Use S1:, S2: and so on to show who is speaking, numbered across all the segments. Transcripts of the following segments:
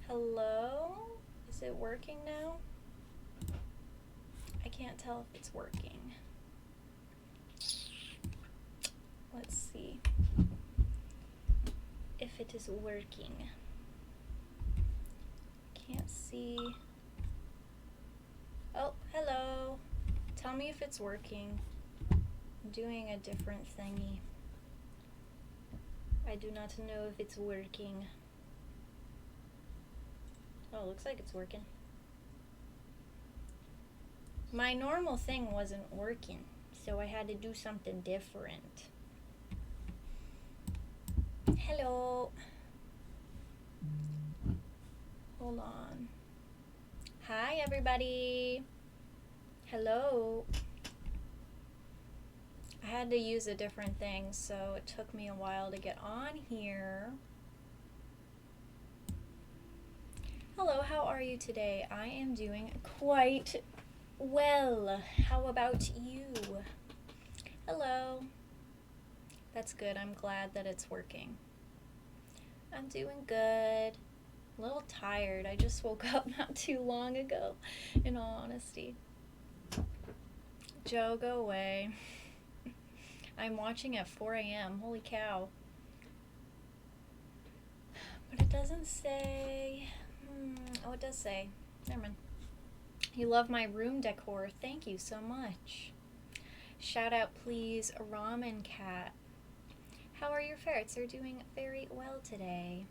S1: Hello? Is it working now? I can't tell if it's working. Let's see if it is working. Can't see. Oh, hello. Tell me if it's working. I'm doing a different thingy. I do not know if it's working. Oh, looks like it's working. My normal thing wasn't working, so I had to do something different. Hello. Hold on. Hi, everybody. Hello. I had to use a different thing, so it took me a while to get on here. Hello, how are you today? I am doing quite well. How about you? Hello. That's good. I'm glad that it's working. I'm doing good. A little tired. I just woke up not too long ago, in all honesty. Joe, go away. I'm watching at 4 a.m. Holy cow. But it doesn't say... Oh, it does say. Never mind. You love my room decor. Thank you so much. Shout out, please, Ramen Cat. How are your ferrets? They're doing very well today.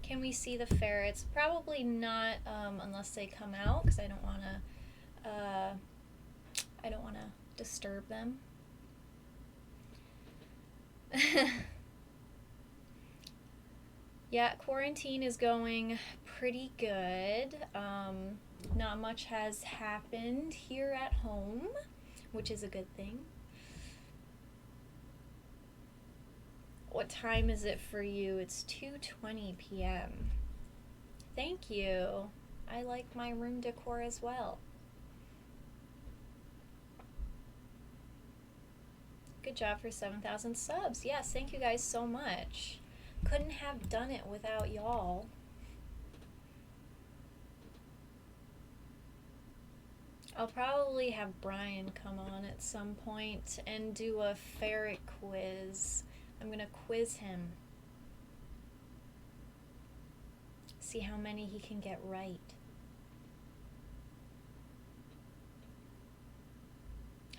S1: Can we see the ferrets? Probably not unless they come out, because I don't want to disturb them. Yeah, quarantine is going pretty good. Not much has happened here at home, which is a good thing. What time is it for you? It's 2:20 p.m. Thank you. I like my room decor as well. Good job for 7,000 subs. Yes, thank you guys so much. Couldn't have done it without y'all. I'll probably have Bryn come on at some point and do a ferret quiz. I'm gonna quiz him. See how many he can get right.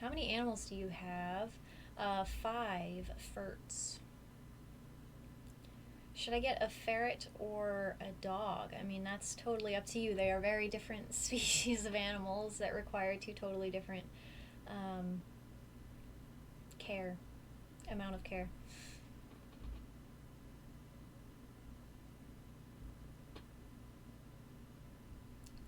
S1: How many animals do you have? 5 ferrets. Should I get a ferret or a dog? I mean, that's totally up to you. They are very different species of animals that require 2 totally different amount of care.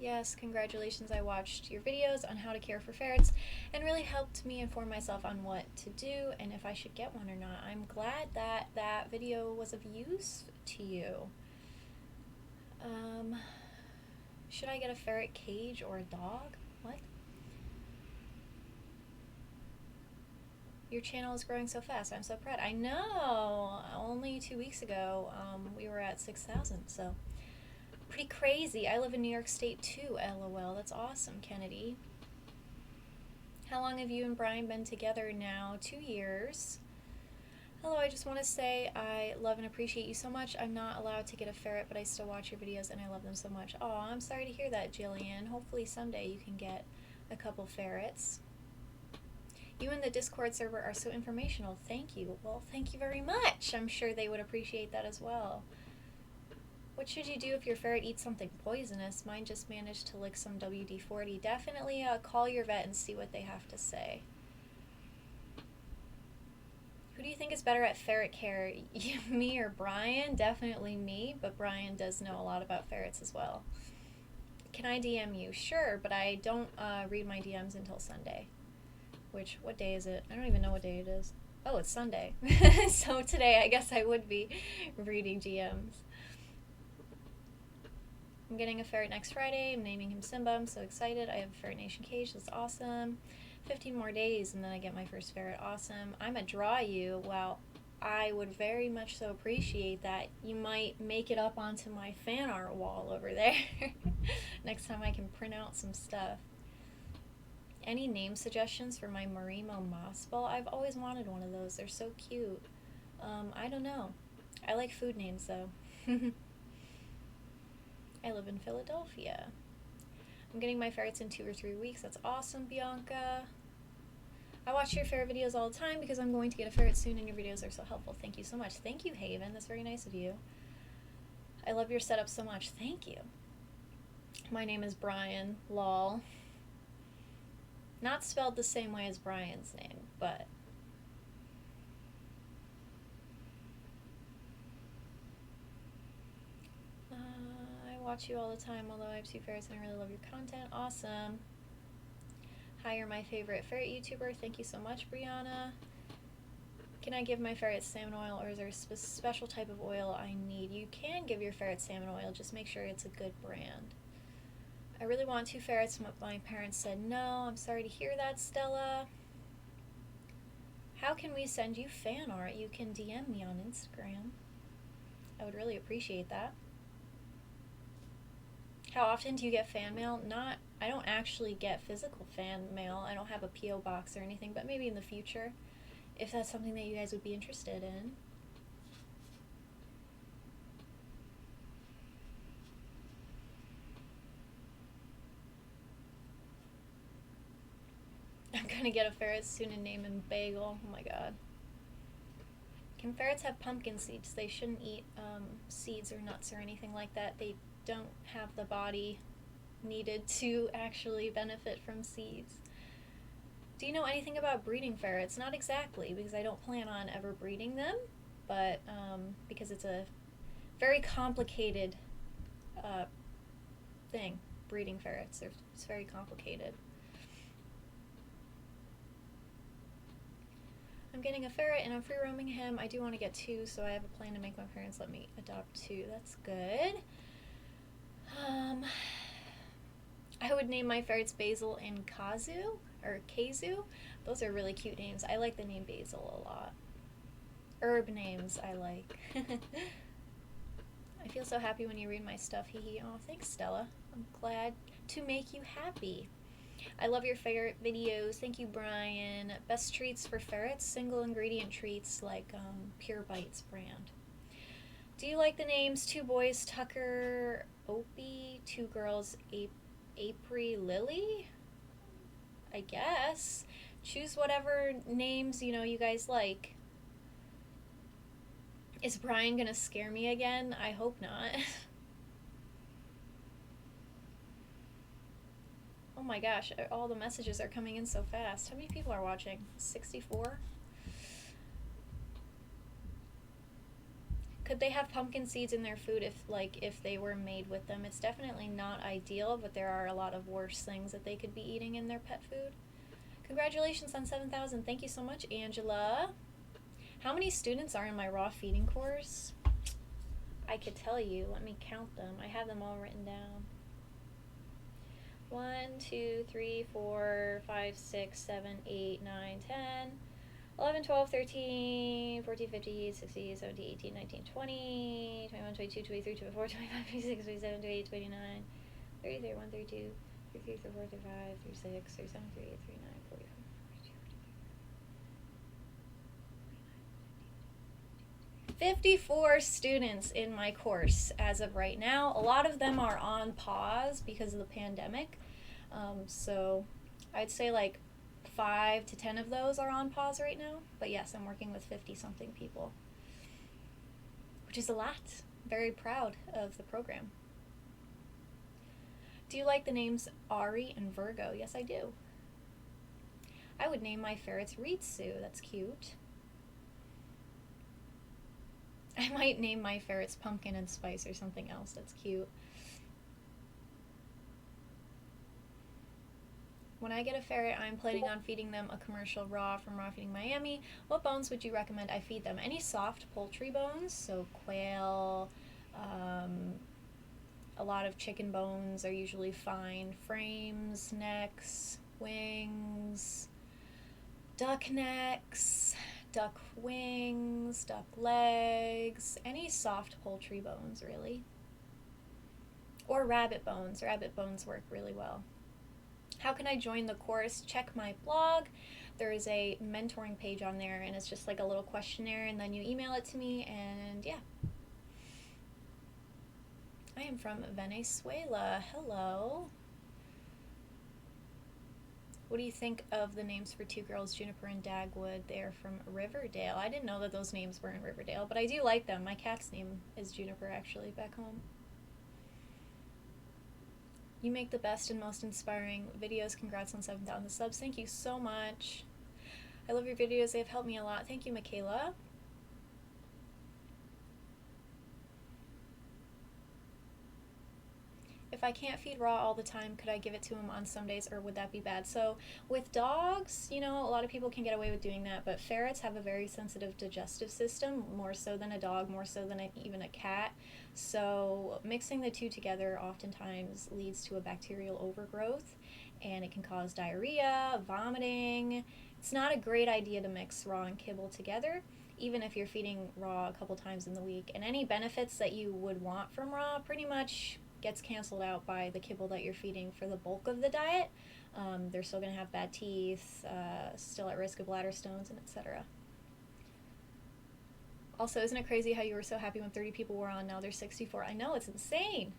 S1: Yes, congratulations. I watched your videos on how to care for ferrets and really helped me inform myself on what to do and if I should get one or not. I'm glad that that video was of use to you. Should I get a ferret cage or a dog? What? Your channel is growing so fast. I'm so proud. I know. Only 2 weeks ago, we were at 6,000, so pretty crazy. I live in New York State too, LOL. That's awesome, Kennedy. How long have you and Bryn been together now? 2 years. Hello, I just want to say I love and appreciate you so much. I'm not allowed to get a ferret, but I still watch your videos and I love them so much. Aw, I'm sorry to hear that, Jillian. Hopefully someday you can get a couple ferrets. You and the Discord server are so informational. Thank you. Well, thank you very much. I'm sure they would appreciate that as well. What should you do if your ferret eats something poisonous? Mine just managed to lick some WD-40. Definitely call your vet and see what they have to say. Who do you think is better at ferret care, me or Bryn? Definitely me, but Bryn does know a lot about ferrets as well. Can I DM you? Sure, but I don't read my DMs until Sunday. What day is it? I don't even know what day it is. Oh, it's Sunday. So today I guess I would be reading DMs. I'm getting a ferret next Friday. I'm naming him Simba. I'm so excited. I have a Ferret Nation cage. That's awesome. 15 more days and then I get my first ferret. Awesome. I'm a draw you. Wow. I would very much so appreciate that. You might make it up onto my fan art wall over there next time I can print out some stuff. Any name suggestions for my Marimo moss ball? I've always wanted one of those. They're so cute. I don't know. I like food names though. I live in Philadelphia. I'm getting my ferrets in 2 or 3 weeks. That's awesome, Bianca. I watch your ferret videos all the time because I'm going to get a ferret soon and your videos are so helpful. Thank you so much. Thank you, Haven. That's very nice of you. I love your setup so much. Thank you. My name is Brian. Lol. Not spelled the same way as Brian's name, but... I watch you all the time, although I have 2 ferrets and I really love your content. Awesome. Hi, you're my favorite ferret YouTuber. Thank you so much, Brianna. Can I give my ferrets salmon oil, or is there a special type of oil I need? You can give your ferrets salmon oil, just make sure it's a good brand. I really want 2 ferrets, but my parents said no. I'm sorry to hear that, Stella. How can we send you fan art? You can DM me on Instagram. I would really appreciate that. How often do you get fan mail? I don't actually get physical fan mail. I don't have a P.O. box or anything, but maybe in the future, if that's something that you guys would be interested in. I'm gonna get a ferret soon and name him Bagel. Oh my god. Can ferrets have pumpkin seeds? They shouldn't eat seeds or nuts or anything like that. They don't have the body needed to actually benefit from seeds. Do you know anything about breeding ferrets? Not exactly, because I don't plan on ever breeding them, but because it's a very complicated thing, breeding ferrets. It's very complicated. I'm getting a ferret and I'm free roaming him. I do want to get 2, so I have a plan to make my parents let me adopt 2. That's good. I would name my ferrets Basil and Kazu, or Kazu. Those are really cute names. I like the name Basil a lot. Herb names I like. I feel so happy when you read my stuff. Hee hee. Oh, thanks, Stella. I'm glad to make you happy. I love your ferret videos. Thank you, Brian. Best treats for ferrets? Single ingredient treats like Pure Bites brand. Do you like the names 2 boys, Tucker, Opie, 2 girls, April, Lily? I guess. Choose whatever names, you guys like. Is Brian gonna scare me again? I hope not. Oh my gosh, all the messages are coming in so fast. How many people are watching? 64? Could they have pumpkin seeds in their food if they were made with them? It's definitely not ideal, but there are a lot of worse things that they could be eating in their pet food. Congratulations on 7,000. Thank you so much, Angela. How many students are in my raw feeding course? I could tell you. Let me count them. I have them all written down. 1, 2, 3, 4, 5, 6, 7, 8, 9, 10, 11, 12, 13, 14, 15, 16, 17, 18, 19, 20, 21, 22, 23, 24, 25, 26, 27, 28, 29, 30, 31, 32, 33, 34, 35, 36, 37, 38, 39, 40, 54 students in my course as of right now. A lot of them are on pause because of the pandemic. So I'd say like 5 to 10 of those are on pause right now. But yes, I'm working with 50-something people, which is a lot. Very proud of the program. Do you like the names Ari and Virgo? Yes, I do. I would name my ferrets Ritsu. That's cute. I might name my ferrets Pumpkin and Spice or something else. That's cute. When I get a ferret, I'm planning on feeding them a commercial raw from Raw Feeding Miami. What bones would you recommend I feed them? Any soft poultry bones, so quail, a lot of chicken bones are usually fine. Frames, necks, wings, duck necks, duck wings, duck legs, any soft poultry bones, really. Or rabbit bones. Rabbit bones work really well. How can I join the course? Check my blog. There is a mentoring page on there, and it's just like a little questionnaire, and then you email it to me, and yeah. I am from Venezuela. Hello. What do you think of the names for two girls, Juniper and Dagwood? They're from Riverdale. I didn't know that those names were in Riverdale, but I do like them. My cat's name is Juniper, actually, back home. You make the best and most inspiring videos. Congrats on 7,000 subs. Thank you so much. I love your videos. They have helped me a lot. Thank you, Michaela. If I can't feed raw all the time, could I give it to him on some days, or would that be bad? So with dogs, you know, a lot of people can get away with doing that, but ferrets have a very sensitive digestive system, more so than a dog, more so than even a cat. So mixing the two together oftentimes leads to a bacterial overgrowth, and it can cause diarrhea, vomiting. It's not a great idea to mix raw and kibble together, even if you're feeding raw a couple times in the week. And any benefits that you would want from raw pretty much gets canceled out by the kibble that you're feeding for the bulk of the diet. They're still going to have bad teeth, still at risk of bladder stones, and etc. Also, isn't it crazy how you were so happy when 30 people were on, now there's 64? I know, it's insane.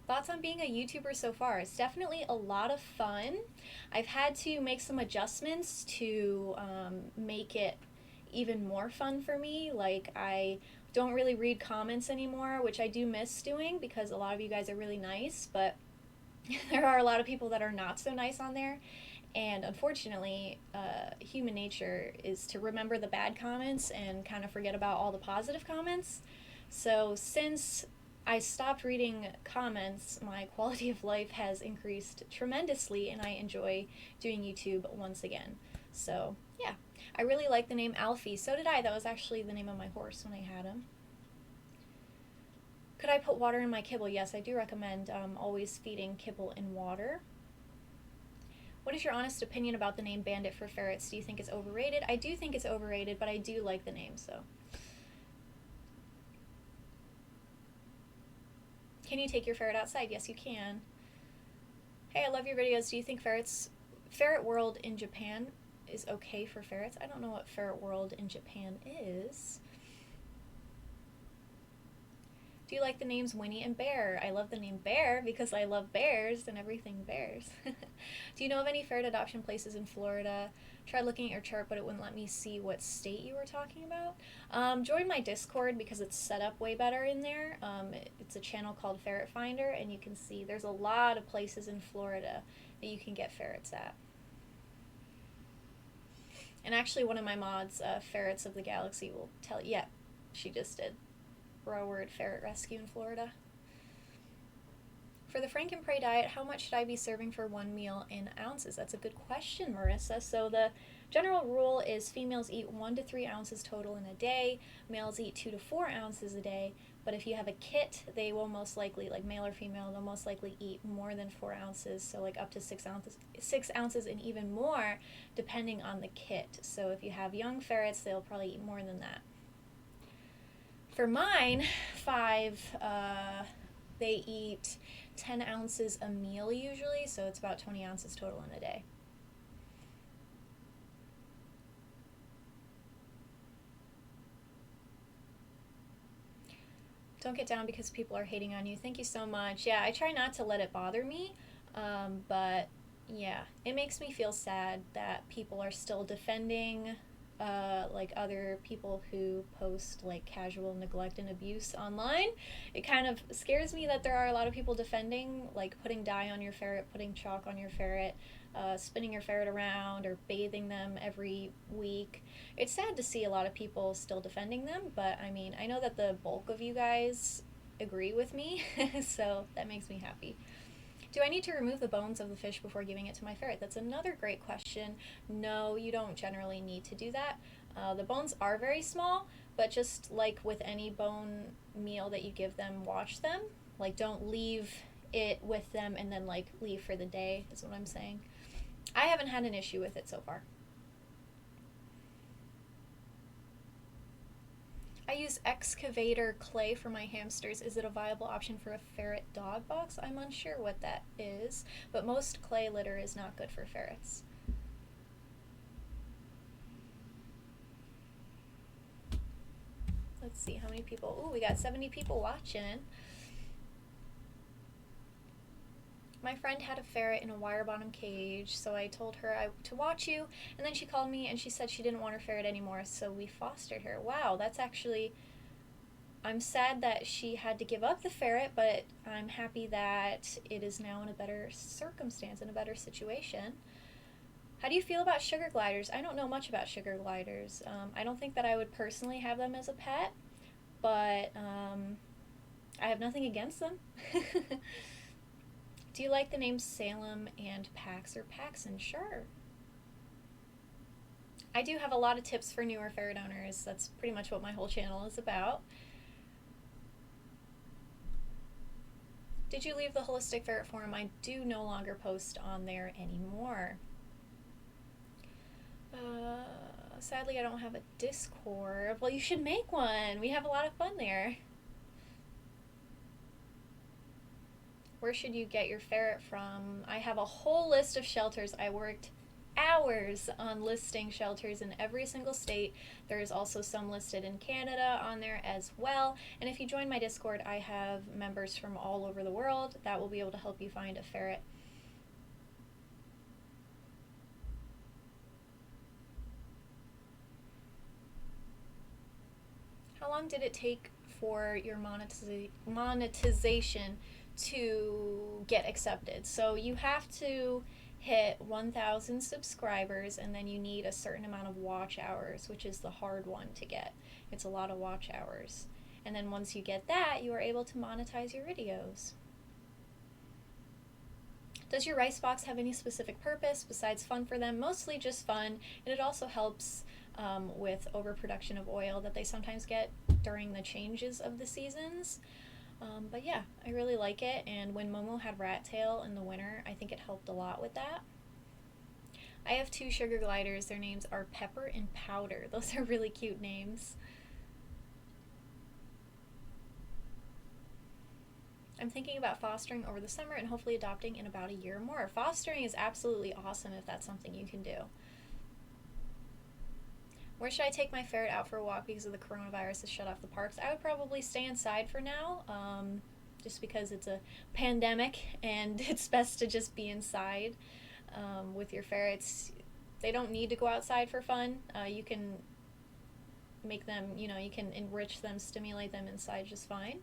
S1: Thoughts on being a YouTuber so far? It's definitely a lot of fun. I've had to make some adjustments to make it even more fun for me. Like, I don't really read comments anymore, which I do miss doing because a lot of you guys are really nice, but there are a lot of people that are not so nice on there. And unfortunately, human nature is to remember the bad comments and kind of forget about all the positive comments. So since I stopped reading comments, my quality of life has increased tremendously, and I enjoy doing YouTube once again. So yeah, I really like the name Alfie. So did I. That was actually the name of my horse when I had him. Could I put water in my kibble? Yes, I do recommend always feeding kibble in water. What is your honest opinion about the name Bandit for ferrets? Do you think it's overrated? I do think it's overrated, but I do like the name, so. Can you take your ferret outside? Yes, you can. Hey, I love your videos. Do you think Ferret World in Japan is okay for ferrets? I don't know what Ferret World in Japan is. Do you like the names Winnie and Bear? I love the name Bear because I love bears and everything bears. Do you know of any ferret adoption places in Florida? Tried looking at your chart, but it wouldn't let me see what state you were talking about. Join my Discord because it's set up way better in there. It's a channel called Ferret Finder, and you can see there's a lot of places in Florida that you can get ferrets at. And actually, one of my mods, Ferrets of the Galaxy, will tell you. Yeah, she just did. Broward Ferret Rescue in Florida. For the Frankenprey diet, how much should I be serving for one meal in ounces? That's a good question, Marissa. So the general rule is females eat 1 to 3 ounces total in a day. Males eat 2 to 4 ounces a day. But if you have a kit, they will most likely, like male or female, they'll most likely eat more than 4 ounces. So like up to 6 ounces and even more depending on the kit. So if you have young ferrets, they'll probably eat more than that. For mine, 5, they eat 10 ounces a meal usually, so it's about 20 ounces total in a day. Don't get down because people are hating on you. Thank you so much. Yeah, I try not to let it bother me, but yeah, it makes me feel sad that people are still defending like other people who post like casual neglect and abuse online. It kind of scares me that there are a lot of people defending, like putting dye on your ferret, putting chalk on your ferret, spinning your ferret around or bathing them every week. It's sad to see a lot of people still defending them, but I mean, I know that the bulk of you guys agree with me, so that makes me happy. Do I need to remove the bones of the fish before giving it to my ferret? That's another great question. No, you don't generally need to do that. The bones are very small, but just like with any bone meal that you give them, wash them. Like, don't leave it with them and then like leave for the day, is what I'm saying. I haven't had an issue with it so far. use excavator clay for my hamsters. Is it a viable option for a ferret dog box? I'm unsure what that is, but most clay litter is not good for ferrets. Let's see how many people. Ooh, we got 70 people watching. My friend had a ferret in a wire bottom cage, so I told her to watch you, and then she called me and she said she didn't want her ferret anymore, so we fostered her. Wow, that's actually, I'm sad that she had to give up the ferret, but I'm happy that it is now in a better circumstance, in a better situation. How do you feel about sugar gliders? I don't know much about sugar gliders. I don't think that I would personally have them as a pet, but I have nothing against them. Do you like the names Salem and Pax or Paxson? Sure. I do have a lot of tips for newer ferret owners. That's pretty much what my whole channel is about. Did you leave the Holistic Ferret Forum? I do no longer post on there anymore. Sadly, I don't have a Discord. Well, you should make one. We have a lot of fun there. Where should you get your ferret from? I have a whole list of shelters. I worked hours on listing shelters in every single state. There's also some listed in Canada on there as well. And if you join my Discord, I have members from all over the world that will be able to help you find a ferret. How long did it take for your monetization to get accepted? So you have to hit 1,000 subscribers, and then you need a certain amount of watch hours, which is the hard one to get. It's a lot of watch hours. And then once you get that, you are able to monetize your videos. Does your rice box have any specific purpose besides fun for them? Mostly just fun, and it also helps with overproduction of oil that they sometimes get during the changes of the seasons. But yeah, I really like it, and when Momo had rat tail in the winter, I think it helped a lot with that. I have 2 sugar gliders. Their names are Pepper and Powder. Those are really cute names. I'm thinking about fostering over the summer and hopefully adopting in about a year or more. Fostering is absolutely awesome if that's something you can do. Where should I take my ferret out for a walk because of the coronavirus has shut off the parks? I would probably stay inside for now, just because it's a pandemic and it's best to just be inside with your ferrets. They don't need to go outside for fun. You can make them, you can enrich them, stimulate them inside just fine.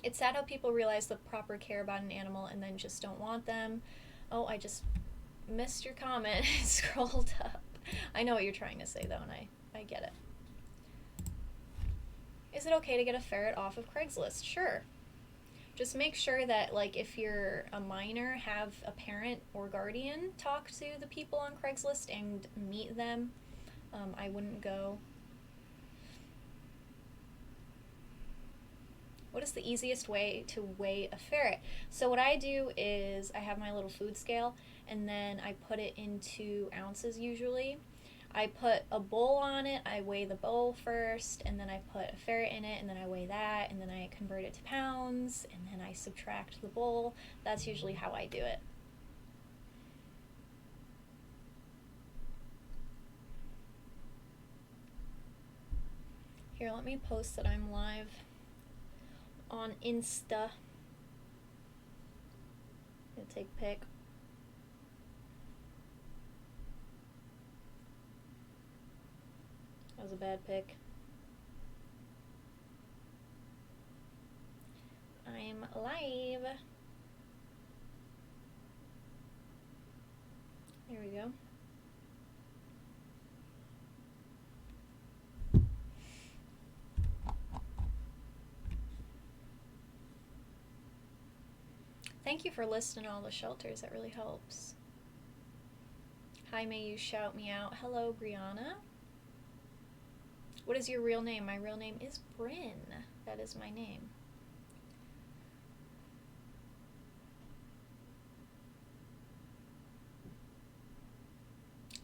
S1: It's sad how people realize the proper care about an animal and then just don't want them. Oh, I just missed your comment. It scrolled up. I know what you're trying to say, though, and I get it. Is it okay to get a ferret off of Craigslist? Sure. Just make sure that, like, if you're a minor, have a parent or guardian talk to the people on Craigslist and meet them. I wouldn't go. What is the easiest way to weigh a ferret? So what I do is I have my little food scale, and then I put it into ounces usually. I put a bowl on it, I weigh the bowl first, and then I put a ferret in it, and then I weigh that, and then I convert it to pounds, and then I subtract the bowl. That's usually how I do it. Here, let me post that I'm live on Insta. I'm gonna take a pic. That was a bad pic. I'm live. There we go. Thank you for listing all the shelters. That really helps. Hi, may you shout me out. Hello, Brianna. What is your real name? My real name is Bryn. That is my name.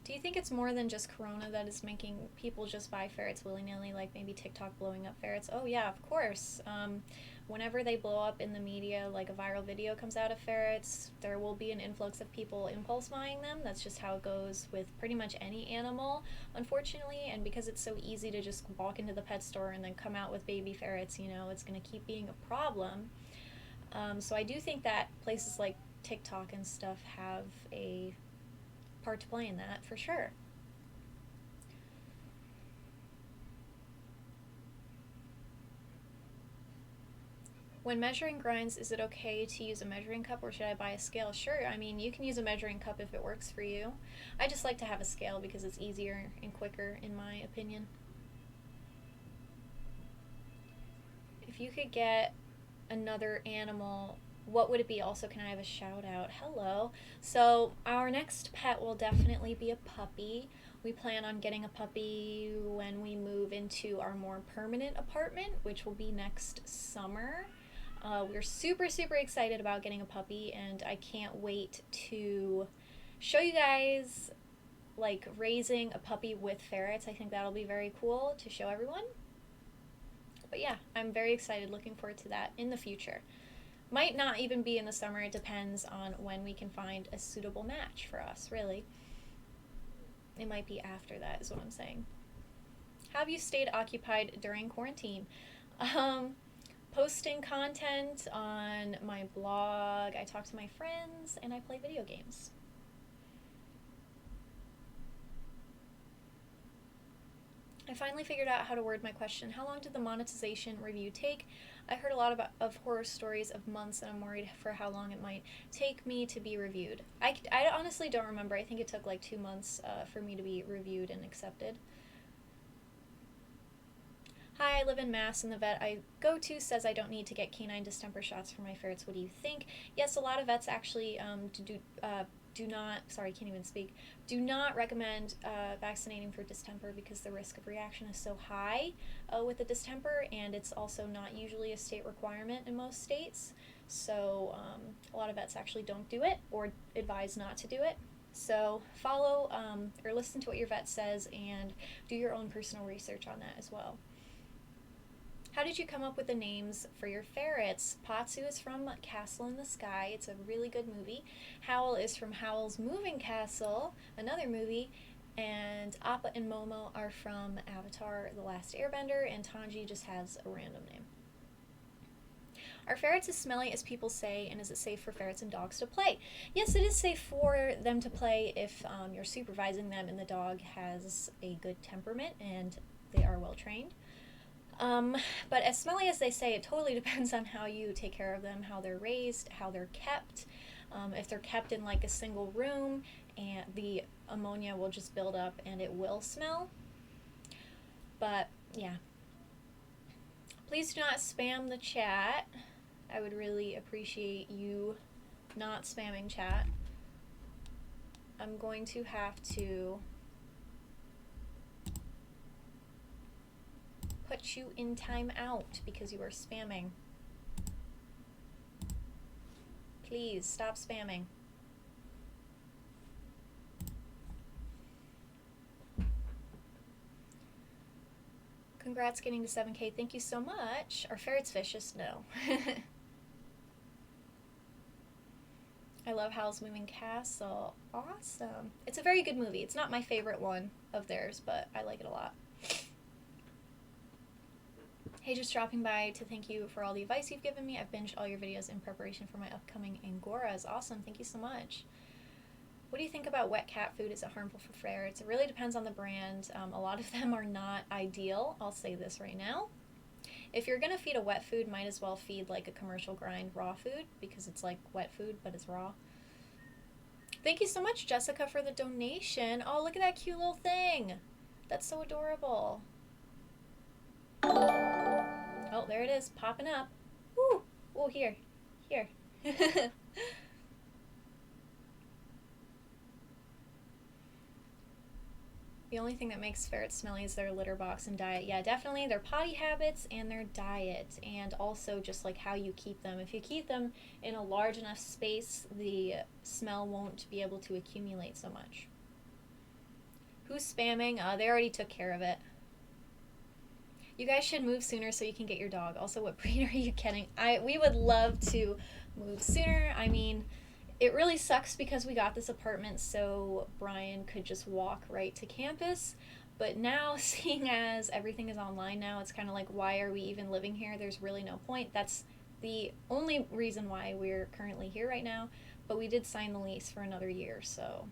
S1: Do Do you think it's more than just Corona that is making people just buy ferrets willy-nilly, like maybe TikTok blowing up ferrets? Oh yeah, of course. Whenever they blow up in the media, like a viral video comes out of ferrets, there will be an influx of people impulse buying them. That's just how it goes with pretty much any animal, unfortunately. And because it's so easy to just walk into the pet store and then come out with baby ferrets, you know, it's going to keep being a problem. So I do think that places like TikTok and stuff have a part to play in that, for sure. When measuring grinds, is it okay to use a measuring cup or should I buy a scale? Sure, I mean, you can use a measuring cup if it works for you. I just like to have a scale because it's easier and quicker, in my opinion. If you could get another animal, what would it be? Also, can I have a shout out? Hello. So, our next pet will definitely be a puppy. We plan on getting a puppy when we move into our more permanent apartment, which will be next summer. We're super, super excited about getting a puppy, and I can't wait to show you guys like raising a puppy with ferrets. I think that'll be very cool to show everyone. But yeah, I'm very excited, looking forward to that in the future. Might not even be in the summer, it depends on when we can find a suitable match for us, really. It might be after that, is what I'm saying. Have you stayed occupied during quarantine? Posting content on my blog, I talk to my friends, and I play video games. I finally figured out how to word my question. How long did the monetization review take? I heard a lot of horror stories of months, and I'm worried for how long it might take me to be reviewed. I honestly don't remember. I think it took like 2 months for me to be reviewed and accepted. Hi, I live in Mass, and the vet I go to says I don't need to get canine distemper shots for my ferrets. What do you think? Yes, a lot of vets actually do not, sorry, can't even speak, do not recommend vaccinating for distemper because the risk of reaction is so high with the distemper, and it's also not usually a state requirement in most states. So a lot of vets actually don't do it or advise not to do it. So follow or listen to what your vet says and do your own personal research on that as well. How did you come up with the names for your ferrets? Pazu is from Castle in the Sky. It's a really good movie. Howl is from Howl's Moving Castle, another movie. And Appa and Momo are from Avatar: The Last Airbender, and Tanji just has a random name. Are ferrets as smelly as people say, and is it safe for ferrets and dogs to play? Yes, it is safe for them to play if you're supervising them and the dog has a good temperament and they are well trained. But as smelly as they say, it totally depends on how you take care of them, how they're raised, how they're kept. If they're kept in like a single room, and the ammonia will just build up and it will smell. But yeah. Please do not spam the chat. I would really appreciate you not spamming chat. I'm going to have to put you in timeout because you are spamming. Please stop spamming. Congrats getting to 7K. Thank you so much. Are ferrets vicious? No. I love Howl's Moving Castle. Awesome. It's a very good movie. It's not my favorite one of theirs, but I like it a lot. Hey, just dropping by to thank you for all the advice you've given me. I've binged all your videos in preparation for my upcoming Angoras. Awesome. Thank you so much. What do you think about wet cat food? Is it harmful for ferrets? It really depends on the brand. A lot of them are not ideal. I'll say this right now. If you're going to feed a wet food, might as well feed like a commercial grind raw food because it's like wet food, but it's raw. Thank you so much, Jessica, for the donation. Oh, look at that cute little thing. That's so adorable. Oh, there it is, popping up. Woo! Oh, here. Here. The only thing that makes ferrets smelly is their litter box and diet. Yeah, definitely their potty habits and their diet, and also just like how you keep them. If you keep them in a large enough space, the smell won't be able to accumulate so much. Who's spamming? They already took care of it. You guys should move sooner so you can get your dog. Also, what breed are you getting? We would love to move sooner. I mean, it really sucks because we got this apartment so Brian could just walk right to campus. But now, seeing as everything is online now, it's kind of like, why are we even living here? There's really no point. That's the only reason why we're currently here right now. But we did sign the lease for another year, so.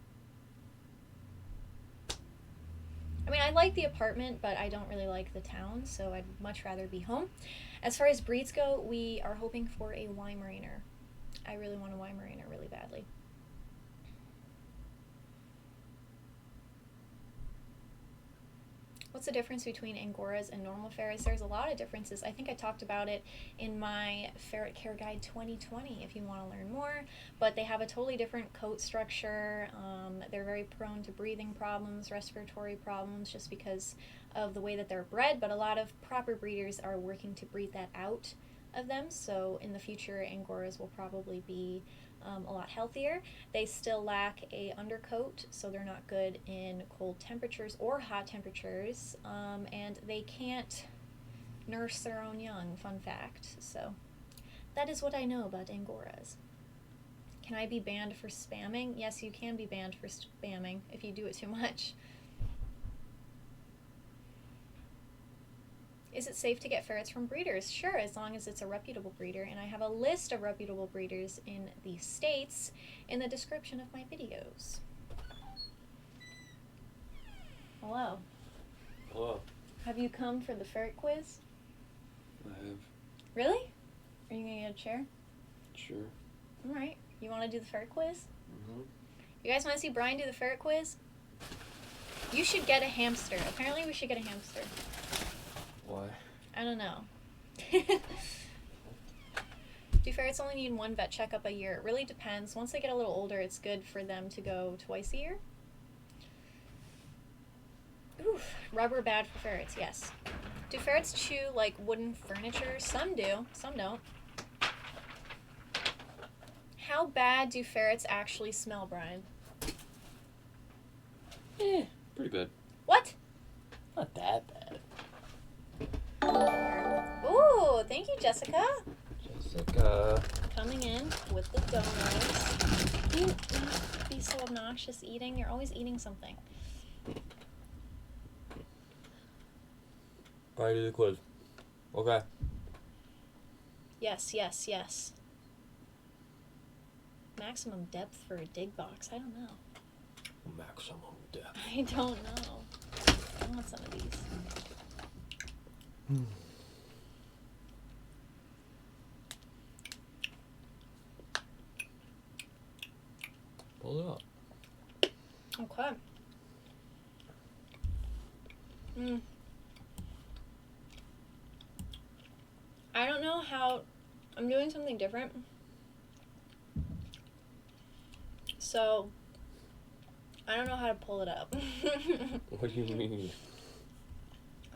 S1: I mean, I like the apartment, but I don't really like the town, so I'd much rather be home. As far as breeds go, we are hoping for a Weimaraner. I really want a Weimaraner really badly. What's the difference between Angoras and normal ferrets? There's a lot of differences. I think I talked about it in my Ferret Care Guide 2020 if you want to learn more. But they have a totally different coat structure. They're very prone to breathing problems, respiratory problems, just because of the way that they're bred. But a lot of proper breeders are working to breed that out of them. So in the future, Angoras will probably be a lot healthier. They still lack a undercoat, so they're not good in cold temperatures or hot temperatures, and they can't nurse their own young, fun fact. So that is what I know about Angoras. Can I be banned for spamming? Yes, you can be banned for spamming if you do it too much. Is it safe to get ferrets from breeders? Sure, as long as it's a reputable breeder. And I have a list of reputable breeders in the States in the description of my videos. Hello.
S2: Hello.
S1: Have you come for the ferret quiz?
S2: I have.
S1: Really? Are you going to get a chair?
S2: Sure.
S1: Alright. You want to do the ferret quiz?
S2: Mm-hmm.
S1: You guys want to see Brian do the ferret quiz? You should get a hamster. Apparently we should get a hamster.
S2: Why?
S1: I don't know. Do ferrets only need one vet checkup a year? It really depends. Once they get a little older, it's good for them to go twice a year. Oof. Rubber bad for ferrets, yes. Do ferrets chew like wooden furniture? Some do, some don't. How bad do ferrets actually smell, Brian?
S2: Pretty bad.
S1: What?
S2: Not that bad.
S1: Ooh, thank you, Jessica.
S2: Jessica.
S1: Coming in with the donuts. Can you not be so obnoxious eating? You're always eating something.
S2: Alright, do the quiz. Okay.
S1: Yes, yes, yes. Maximum depth for a dig box. I don't know.
S2: Maximum depth.
S1: I don't know. I want some of these.
S2: Pull it up.
S1: Okay. I don't know how. I'm doing something different. So, I don't know how to pull it up.
S2: What do you mean?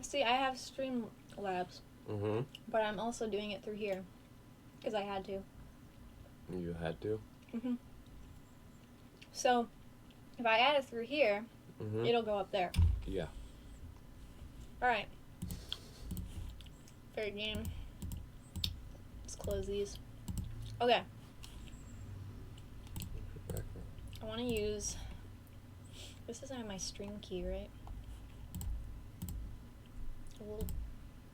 S1: See, I have Streamlabs,
S2: Mm-hmm.
S1: but I'm also doing it through here because I had to.
S2: You had to?
S1: Mm-hmm. So, if I add it through here, it'll go up there.
S2: Yeah.
S1: Alright. Fair game. Let's close these. Okay. I want to use... This isn't my stream key, right?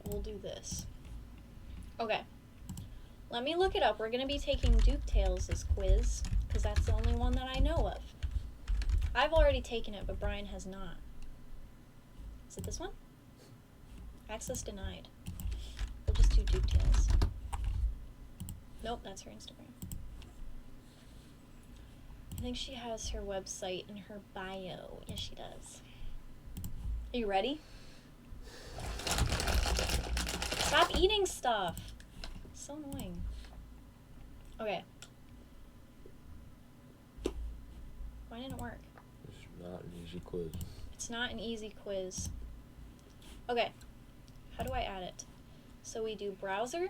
S1: We'll do this. Okay. Let me look it up. We're going to be taking Duke Tales' quiz, because that's the only one that I know of. I've already taken it, but Brian has not. Is it this one? Access denied. We'll just do Duke Tales. Nope, that's her Instagram. I think she has her website in her bio. Yes, she does. Are you ready? Stop eating stuff. So annoying. Okay. Why didn't it work?
S2: It's not an easy quiz.
S1: It's not an easy quiz. Okay. How do I add it? So we do browser.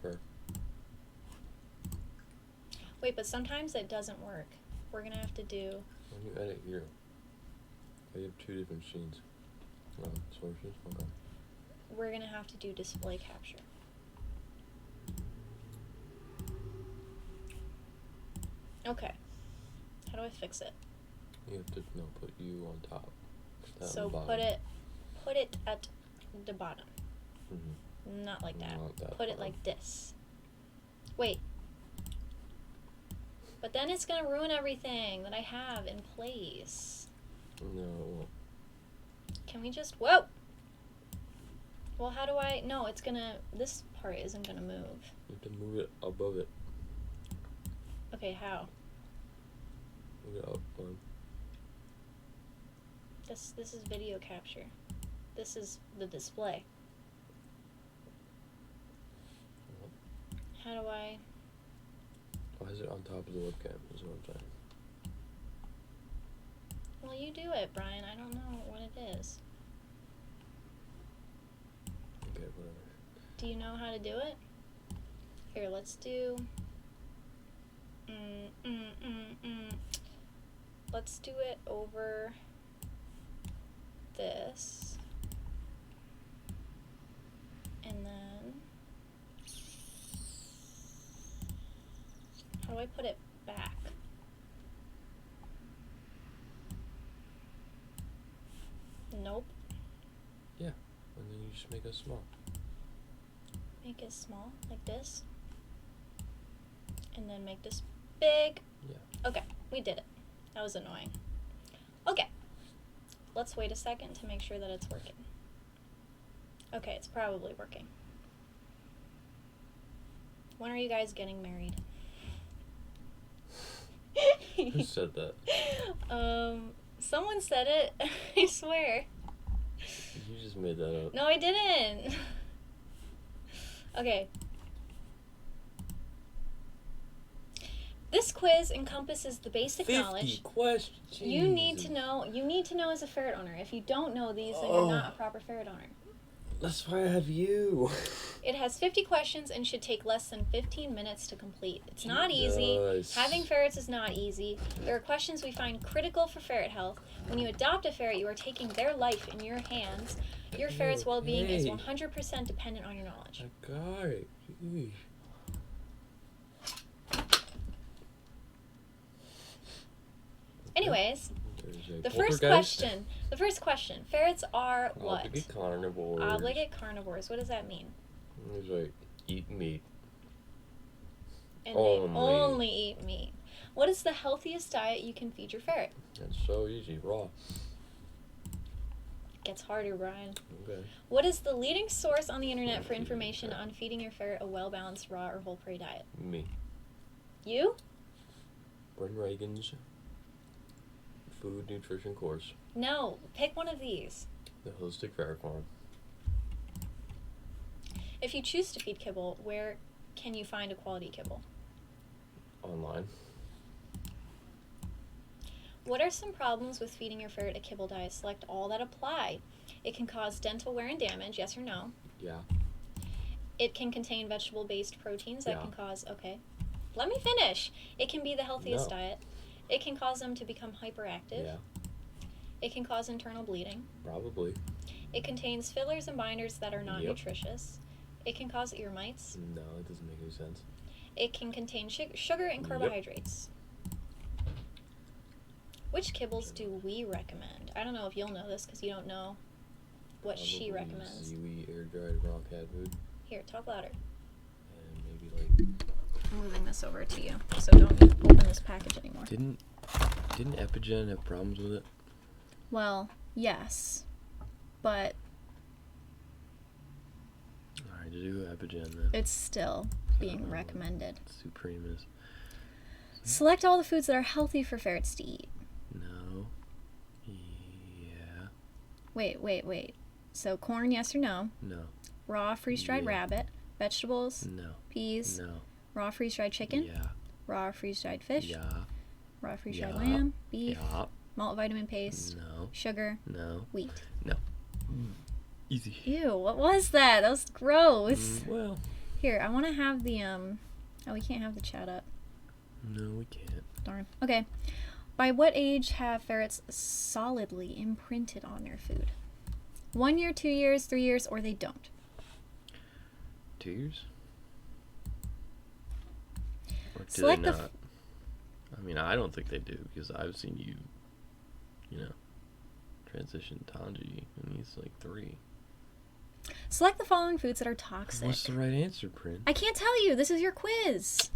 S2: Sure.
S1: Wait, but sometimes it doesn't work. We're gonna have to do...
S2: When you edit here, Oh, you have two different scenes. Sources? Okay.
S1: We're gonna have to do display capture. Okay. How do I fix it?
S2: You have to, put you on top. That
S1: So
S2: on the
S1: put
S2: bottom.
S1: it at the bottom.
S2: Mm-hmm.
S1: Not like that.
S2: Not that
S1: Put it
S2: bottom.
S1: like this. Wait. But then it's gonna ruin everything that I have in place.
S2: No, it won't.
S1: Can we just, whoa! Well, how do I, no, it's gonna, this part isn't gonna move.
S2: You have to move it above it.
S1: Okay, how?
S2: Move it up one.
S1: This is video capture. This is the display. How do I?
S2: Why is it on top of the webcam? Is what I'm saying.
S1: Well, you do it, Brian. I don't know what it is.
S2: Okay, whatever.
S1: Do you know how to do it? Here, let's do. Let's do it over this. And then. How do I put it back? Nope.
S2: Yeah, and then you just make it small.
S1: Make it small, like this. And then make this big.
S2: Yeah.
S1: Okay, we did it. That was annoying. Okay. Let's wait a second to make sure that it's working. Okay, it's probably working. When are you guys getting married?
S2: Who said that?
S1: Someone said it. I swear.
S2: You just made that up.
S1: No, I didn't. Okay. This quiz encompasses the basic
S2: 50
S1: knowledge
S2: questions.
S1: you need to know as a ferret owner. If you don't know these, then you're not a proper ferret owner.
S2: That's why I have you.
S1: It has 50 questions and should take less than 15 minutes to complete. It's not easy.
S2: Jesus.
S1: Having ferrets is not easy. There are questions we find critical for ferret health. When you adopt a ferret, you are taking their life in your hands. Your ferret's well-being is 100% dependent on your knowledge.
S2: I got it. Jeez.
S1: Anyways,
S2: There's a
S1: the first question. Ferrets are what?
S2: Obligate carnivores.
S1: Obligate carnivores. What does that mean?
S2: It's like eat meat.
S1: And they only eat meat. What is the healthiest diet you can feed your ferret?
S2: That's so easy. Raw.
S1: Gets harder, Brian.
S2: Okay.
S1: What is the leading source on the internet for information on feeding your ferret a well-balanced raw or whole prey diet?
S2: Me.
S1: You?
S2: Bryn Reagan's food nutrition course.
S1: No. Pick one of these.
S2: The Holistic Ferret Farm.
S1: If you choose to feed kibble, where can you find a quality kibble?
S2: Online.
S1: What are some problems with feeding your ferret a kibble diet? Select all that apply. It can cause dental wear and damage, yes or no?
S2: Yeah.
S1: It can contain vegetable-based proteins that
S2: Yeah.
S1: can cause, okay. Let me finish. It can be the healthiest
S2: No.
S1: diet. It can cause them to become hyperactive.
S2: Yeah.
S1: It can cause internal bleeding.
S2: Probably.
S1: It contains fillers and binders that are not
S2: Yep.
S1: nutritious. It can cause ear mites.
S2: No, it doesn't make any sense.
S1: It can contain sugar and
S2: Yep.
S1: carbohydrates. Which kibbles do we recommend? I don't know if you'll know this because you don't know what she
S2: Probably
S1: recommends.
S2: Ziwi, air-dried raw cat food.
S1: Here, talk louder.
S2: And maybe like...
S1: I'm moving this over to you, so don't open this package anymore.
S2: Didn't Epigen have problems with it?
S1: Well, yes, but
S2: Alright, do Epigen then.
S1: it's still being recommended.
S2: Supreme is.
S1: Select all the foods that are healthy for ferrets to eat.
S2: No. Yeah.
S1: Wait. So corn, yes or no?
S2: No.
S1: Raw freeze-dried
S2: Yeah.
S1: rabbit, vegetables,
S2: No.
S1: peas,
S2: No.
S1: raw freeze-dried chicken,
S2: Yeah.
S1: raw freeze-dried fish,
S2: Yeah.
S1: raw freeze-dried
S2: Yeah.
S1: lamb, beef,
S2: Yeah.
S1: multivitamin paste,
S2: No.
S1: sugar,
S2: No.
S1: wheat.
S2: Easy.
S1: Ew, what was that? That was gross.
S2: Well,
S1: Here, I want to have the, oh, we can't have the chat up.
S2: no, we can't.
S1: Darn. Okay. By what age have ferrets solidly imprinted on their food? 1 year, 2 years, 3 years, or they don't?
S2: 2 years? Or do
S1: Select
S2: they
S1: the
S2: not? I mean, I don't think they do, because I've seen transition Tanji, and he's like 3.
S1: Select the following foods that are toxic.
S2: What's the right answer, Bryn?
S1: I can't tell you. This is your quiz.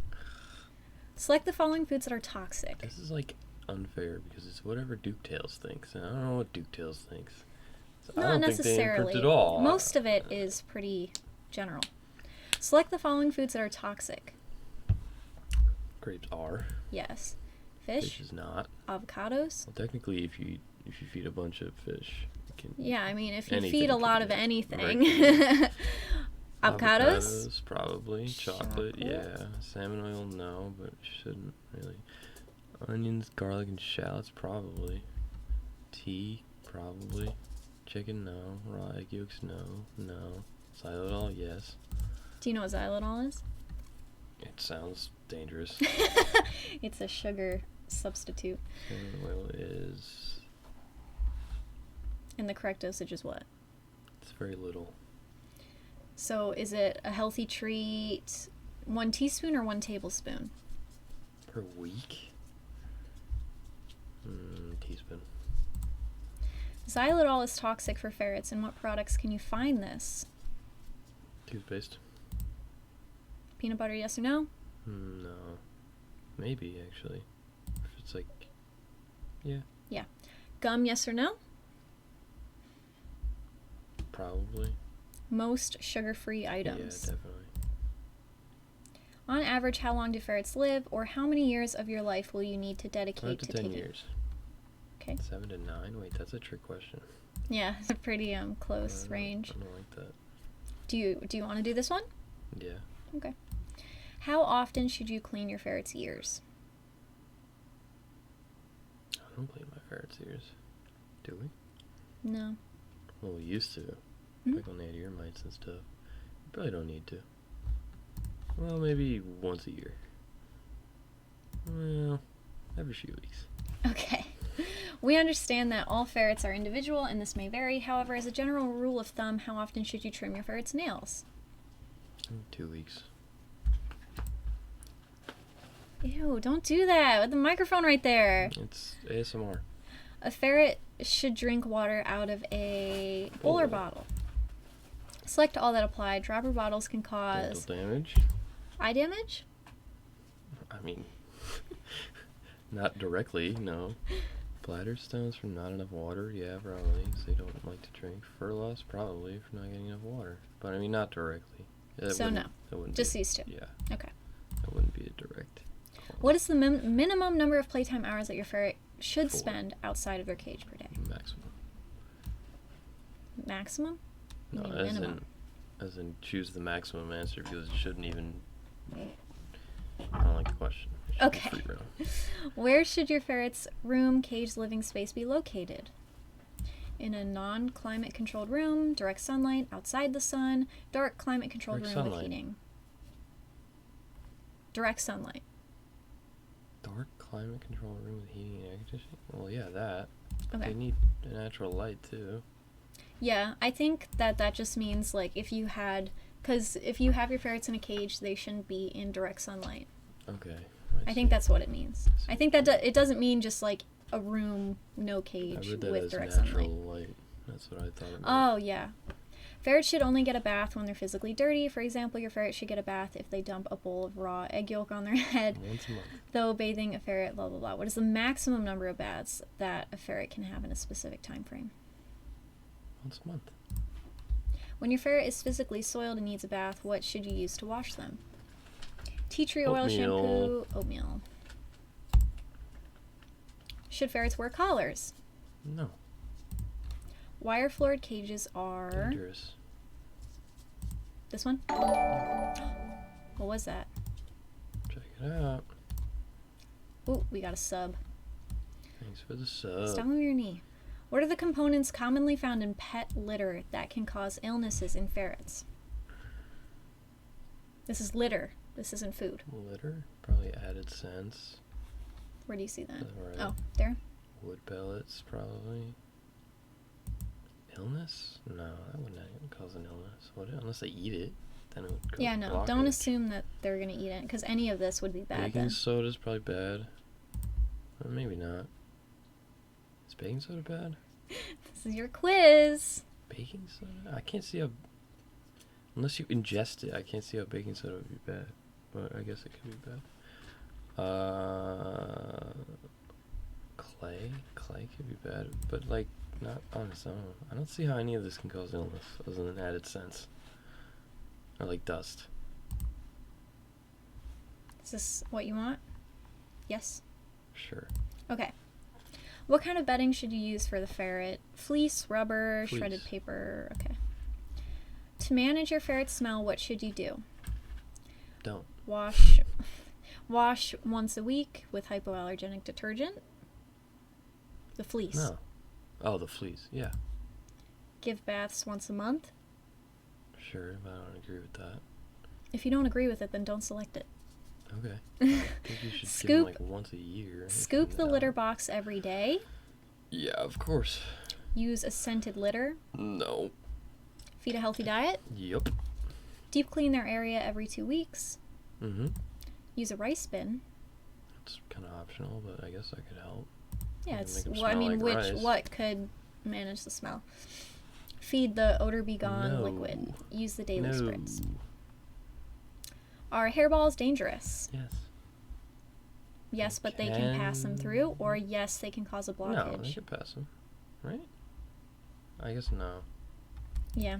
S1: Select the following foods that are toxic.
S2: This is like unfair because it's whatever Duke-Tails thinks, and I don't know what Duke-Tails thinks. So I
S1: Not
S2: don't
S1: necessarily.
S2: think they imprint at all.
S1: Most of it is pretty general. Select the following foods that are toxic.
S2: Grapes are.
S1: Yes. Fish.
S2: Fish is not.
S1: Avocados.
S2: Well, technically, if you feed a bunch of fish, you can.
S1: Yeah, I mean, if you
S2: Anything
S1: feed a
S2: can
S1: lot
S2: be
S1: of
S2: right.
S1: anything. Avocados.
S2: Probably. Chocolate, yeah. Salmon oil, no, but shouldn't really. Onions, garlic, and shallots, probably. Tea, probably. Chicken, no. Raw egg yolks, no. Xylitol, yes.
S1: Do you know what xylitol is?
S2: It sounds dangerous.
S1: It's a sugar substitute.
S2: Salmon oil is.
S1: And the correct dosage is what?
S2: It's very little.
S1: So is it a healthy treat, 1 teaspoon or 1 tablespoon?
S2: Per week? Teaspoon.
S1: Xylitol is toxic for ferrets. In what products can you find this?
S2: Toothpaste?
S1: Peanut butter, yes or no?
S2: No. Maybe, actually. If it's like. Yeah.
S1: Gum, yes or no?
S2: Probably.
S1: Most sugar-free items.
S2: Yeah, definitely.
S1: On average, how long do ferrets live, or how many years of your life will you need to
S2: 5
S1: dedicate
S2: to
S1: to
S2: 10
S1: taking?
S2: years.
S1: Okay.
S2: 7 to 9? Wait, that's a trick question.
S1: Yeah, it's a pretty close range.
S2: I don't like that.
S1: Do you want to do this one?
S2: Yeah.
S1: Okay. How often should you clean your ferret's ears?
S2: I don't clean my ferret's ears. Do we?
S1: No.
S2: Well, we used to.
S1: Mhm.
S2: Like when they had ear mites and stuff. We probably don't need to. Well, maybe once a year. Well, every few weeks.
S1: Okay. We understand that all ferrets are individual and this may vary. However, as a general rule of thumb, how often should you trim your ferret's nails?
S2: 2 weeks.
S1: Ew, don't do that with the microphone right there.
S2: It's ASMR.
S1: A ferret should drink water out of a bowler bottle. Select all that apply. Dropper bottles can cause
S2: Dental damage?
S1: eye damage.
S2: I mean, not directly, no. Bladder stones from not enough water? Yeah, probably. So they don't like to drink. Fur loss? Probably, for not getting enough water. But I mean, not directly.
S1: So no.
S2: That wouldn't
S1: Just
S2: be,
S1: these two.
S2: Yeah.
S1: Okay.
S2: That wouldn't be a direct call.
S1: What is the minimum number of playtime hours that your ferret should
S2: 4.
S1: spend outside of their cage per day?
S2: Maximum.
S1: Maximum? You
S2: No,
S1: mean
S2: as
S1: minimum.
S2: in choose the maximum answer because it shouldn't even. I don't like the question. It should be
S1: Okay.
S2: free roam.
S1: Where should your ferret's room, cage, living space be located? In a non-climate controlled room, direct sunlight, outside the sun, dark climate controlled
S2: Direct
S1: room with
S2: sunlight.
S1: heating. Direct sunlight.
S2: Dark climate control room with heating and air conditioning? Well, yeah, that. But
S1: Okay.
S2: they need a natural light too.
S1: Yeah, I think that just means like if you had, because if you have your ferrets in a cage, they shouldn't be in direct sunlight.
S2: Okay.
S1: I think
S2: see.
S1: that's what it means.
S2: I
S1: I
S2: see.
S1: think that it doesn't mean just like a room, no
S2: I
S1: cage
S2: read that
S1: with
S2: as
S1: direct
S2: natural
S1: sunlight.
S2: light. That's what I thought it meant.
S1: Oh, yeah. Ferrets should only get a bath when they're physically dirty. For example, your ferret should get a bath if they dump a bowl of raw egg yolk on their head.
S2: Once a month.
S1: Though bathing a ferret, blah, blah, blah. What is the maximum number of baths that a ferret can have in a specific time frame?
S2: Once a month.
S1: When your ferret is physically soiled and needs a bath, what should you use to wash them? Tea tree oil,
S2: Oatmeal.
S1: shampoo, oatmeal. Should ferrets wear collars?
S2: No.
S1: Wire floored cages are...
S2: Dangerous.
S1: This one? What was that?
S2: Check it out.
S1: Ooh, we got a sub.
S2: Thanks for the sub.
S1: Stop moving your knee. What are the components commonly found in pet litter that can cause illnesses in ferrets? This is litter. This isn't food.
S2: Litter? Probably added scents.
S1: Where do you see that?
S2: Right.
S1: Oh, there?
S2: Wood pellets, probably. Illness? No, that wouldn't cause an illness, would it? Unless they eat it, then it would cause
S1: Yeah, no.
S2: blockage.
S1: Don't assume that they're going to eat it, because any of this would be bad
S2: Baking
S1: then.
S2: soda's probably bad. Or maybe not. Is baking soda bad?
S1: This is your quiz.
S2: Baking soda? I can't see how... Unless you ingest it, I can't see how baking soda would be bad. But I guess it could be bad. Clay? Clay could be bad, but like, not on its own. I don't see how any of this can cause illness, as an added sense. Or like dust.
S1: Is this what you want? Yes?
S2: Sure.
S1: Okay. What kind of bedding should you use for the ferret? Fleece, rubber,
S2: Fleece.
S1: shredded paper? Okay. To manage your ferret's smell, what should you do?
S2: Don't.
S1: Wash once a week with hypoallergenic detergent. The fleece.
S2: No. Oh, the fleece. Yeah.
S1: Give baths once a month.
S2: Sure, but I don't agree with that.
S1: If you don't agree with it, then don't select it.
S2: Okay. I think you should give them like once a year.
S1: Scoop the litter box every day.
S2: Yeah, of course.
S1: Use a scented litter.
S2: No.
S1: Feed a healthy diet.
S2: Yep.
S1: Deep clean their area every 2 weeks.
S2: Mm-hmm.
S1: Use a rice bin.
S2: It's kind of optional, but I guess that could help.
S1: Yeah,
S2: Make
S1: it's.
S2: 'em
S1: Well, I
S2: smell
S1: mean,
S2: like rice.
S1: what could manage the smell? Feed the odor be gone
S2: No.
S1: liquid. Use the daily
S2: No.
S1: spritz. Are hairballs dangerous?
S2: Yes.
S1: Yes,
S2: They
S1: but they can pass them through, or yes, they can cause a blockage.
S2: No, they could pass them. Right? I guess no.
S1: Yeah.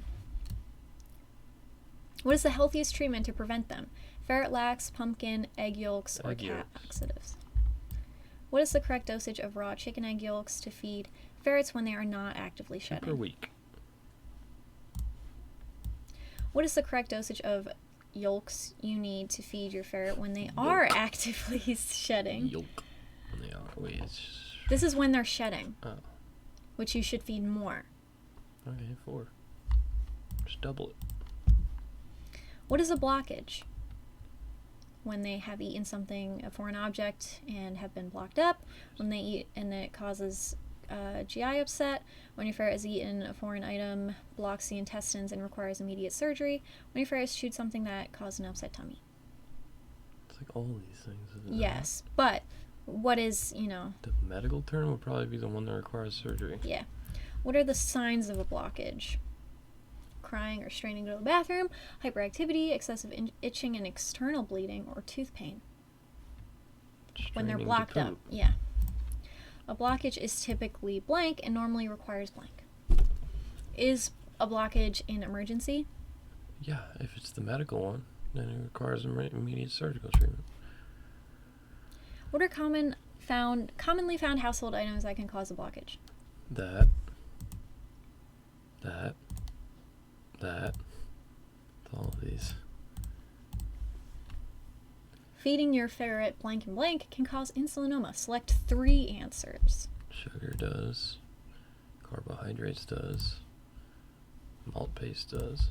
S1: What is the healthiest treatment to prevent them? Ferret lax, pumpkin, egg yolks, or
S2: Egg
S1: cat
S2: yolks.
S1: laxatives? What is the correct dosage of raw chicken egg yolks to feed ferrets when they are not actively
S2: Per
S1: shedding?
S2: week.
S1: What is the correct dosage of yolks you need to feed your ferret when they are
S2: Yolk.
S1: actively shedding?
S2: Yolk. When they are. Wait, it's...
S1: This is when they're shedding,
S2: Oh.
S1: which you should feed more.
S2: Okay, 4. Just double it.
S1: What is a blockage? When they have eaten something, a foreign object, and have been blocked up. When they eat and it causes GI upset. When your ferret has eaten a foreign item, blocks the intestines, and requires immediate surgery. When your ferret has chewed something that caused an upset tummy.
S2: It's like all these things, isn't it?
S1: Yes, but what is,
S2: The medical term would probably be the one that requires surgery.
S1: yeah. What are the signs of a blockage? Crying or straining to go to the bathroom, hyperactivity, excessive itching and external bleeding, or tooth pain. When they're
S2: Straining to
S1: blocked up.
S2: poop.
S1: Yeah. A blockage is typically blank and normally requires blank. Is a blockage an emergency?
S2: Yeah, if it's the medical one, then it requires immediate surgical treatment.
S1: What are commonly found household items that can cause a blockage?
S2: That. All of these.
S1: Feeding your ferret blank and blank can cause insulinoma. Select 3 answers.
S2: Sugar does. Carbohydrates does. Malt paste does.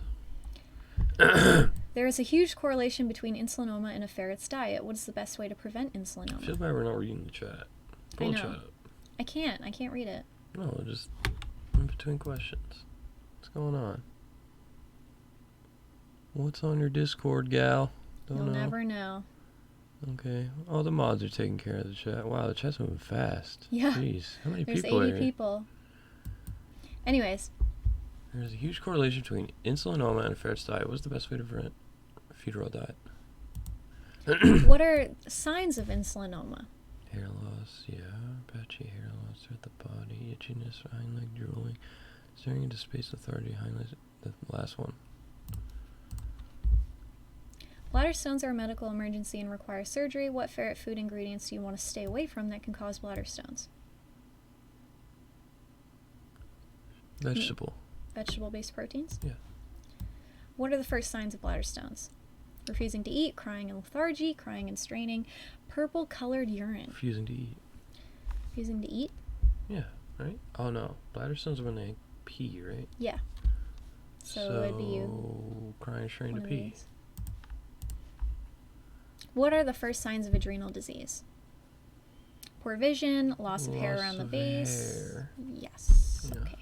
S1: There is a huge correlation between insulinoma and a ferret's diet. What is the best way to prevent
S2: I
S1: insulinoma?
S2: feel bad we're not reading the chat.
S1: I
S2: Pull the
S1: know.
S2: chat up.
S1: I can't read it.
S2: No, just in between questions. What's going on? What's on your Discord, gal? Don't
S1: You'll
S2: know.
S1: never know.
S2: Okay. Oh, the mods are taking care of the chat. Wow, the chat's moving fast.
S1: Yeah.
S2: Jeez, how many
S1: There's
S2: people
S1: 80
S2: are here?
S1: people. Anyways,
S2: There's a huge correlation between insulinoma and a ferret's diet. What's the best way to prevent a fetal diet?
S1: what are signs of insulinoma?
S2: Hair loss, yeah. Patchy hair loss throughout the body. Itchiness, hind leg drooling. Staring into space, lethargy, hind leg. The last one.
S1: Bladder stones are a medical emergency and require surgery. What ferret food ingredients do you want to stay away from that can cause bladder stones?
S2: Vegetable.
S1: Vegetable-based proteins?
S2: Yeah.
S1: What are the first signs of bladder stones? Refusing to eat, crying and lethargy, crying and straining, purple-colored urine.
S2: Refusing to eat.
S1: Refusing to eat?
S2: Yeah, right? Oh no. Bladder stones are when they pee, right?
S1: Yeah. So it'd be you.
S2: Crying, straining to
S1: One of
S2: pee.
S1: these. What are the first signs of adrenal disease? Poor vision, loss of hair
S2: Loss
S1: around the
S2: of
S1: base.
S2: hair.
S1: Yes.
S2: Yeah.
S1: Okay.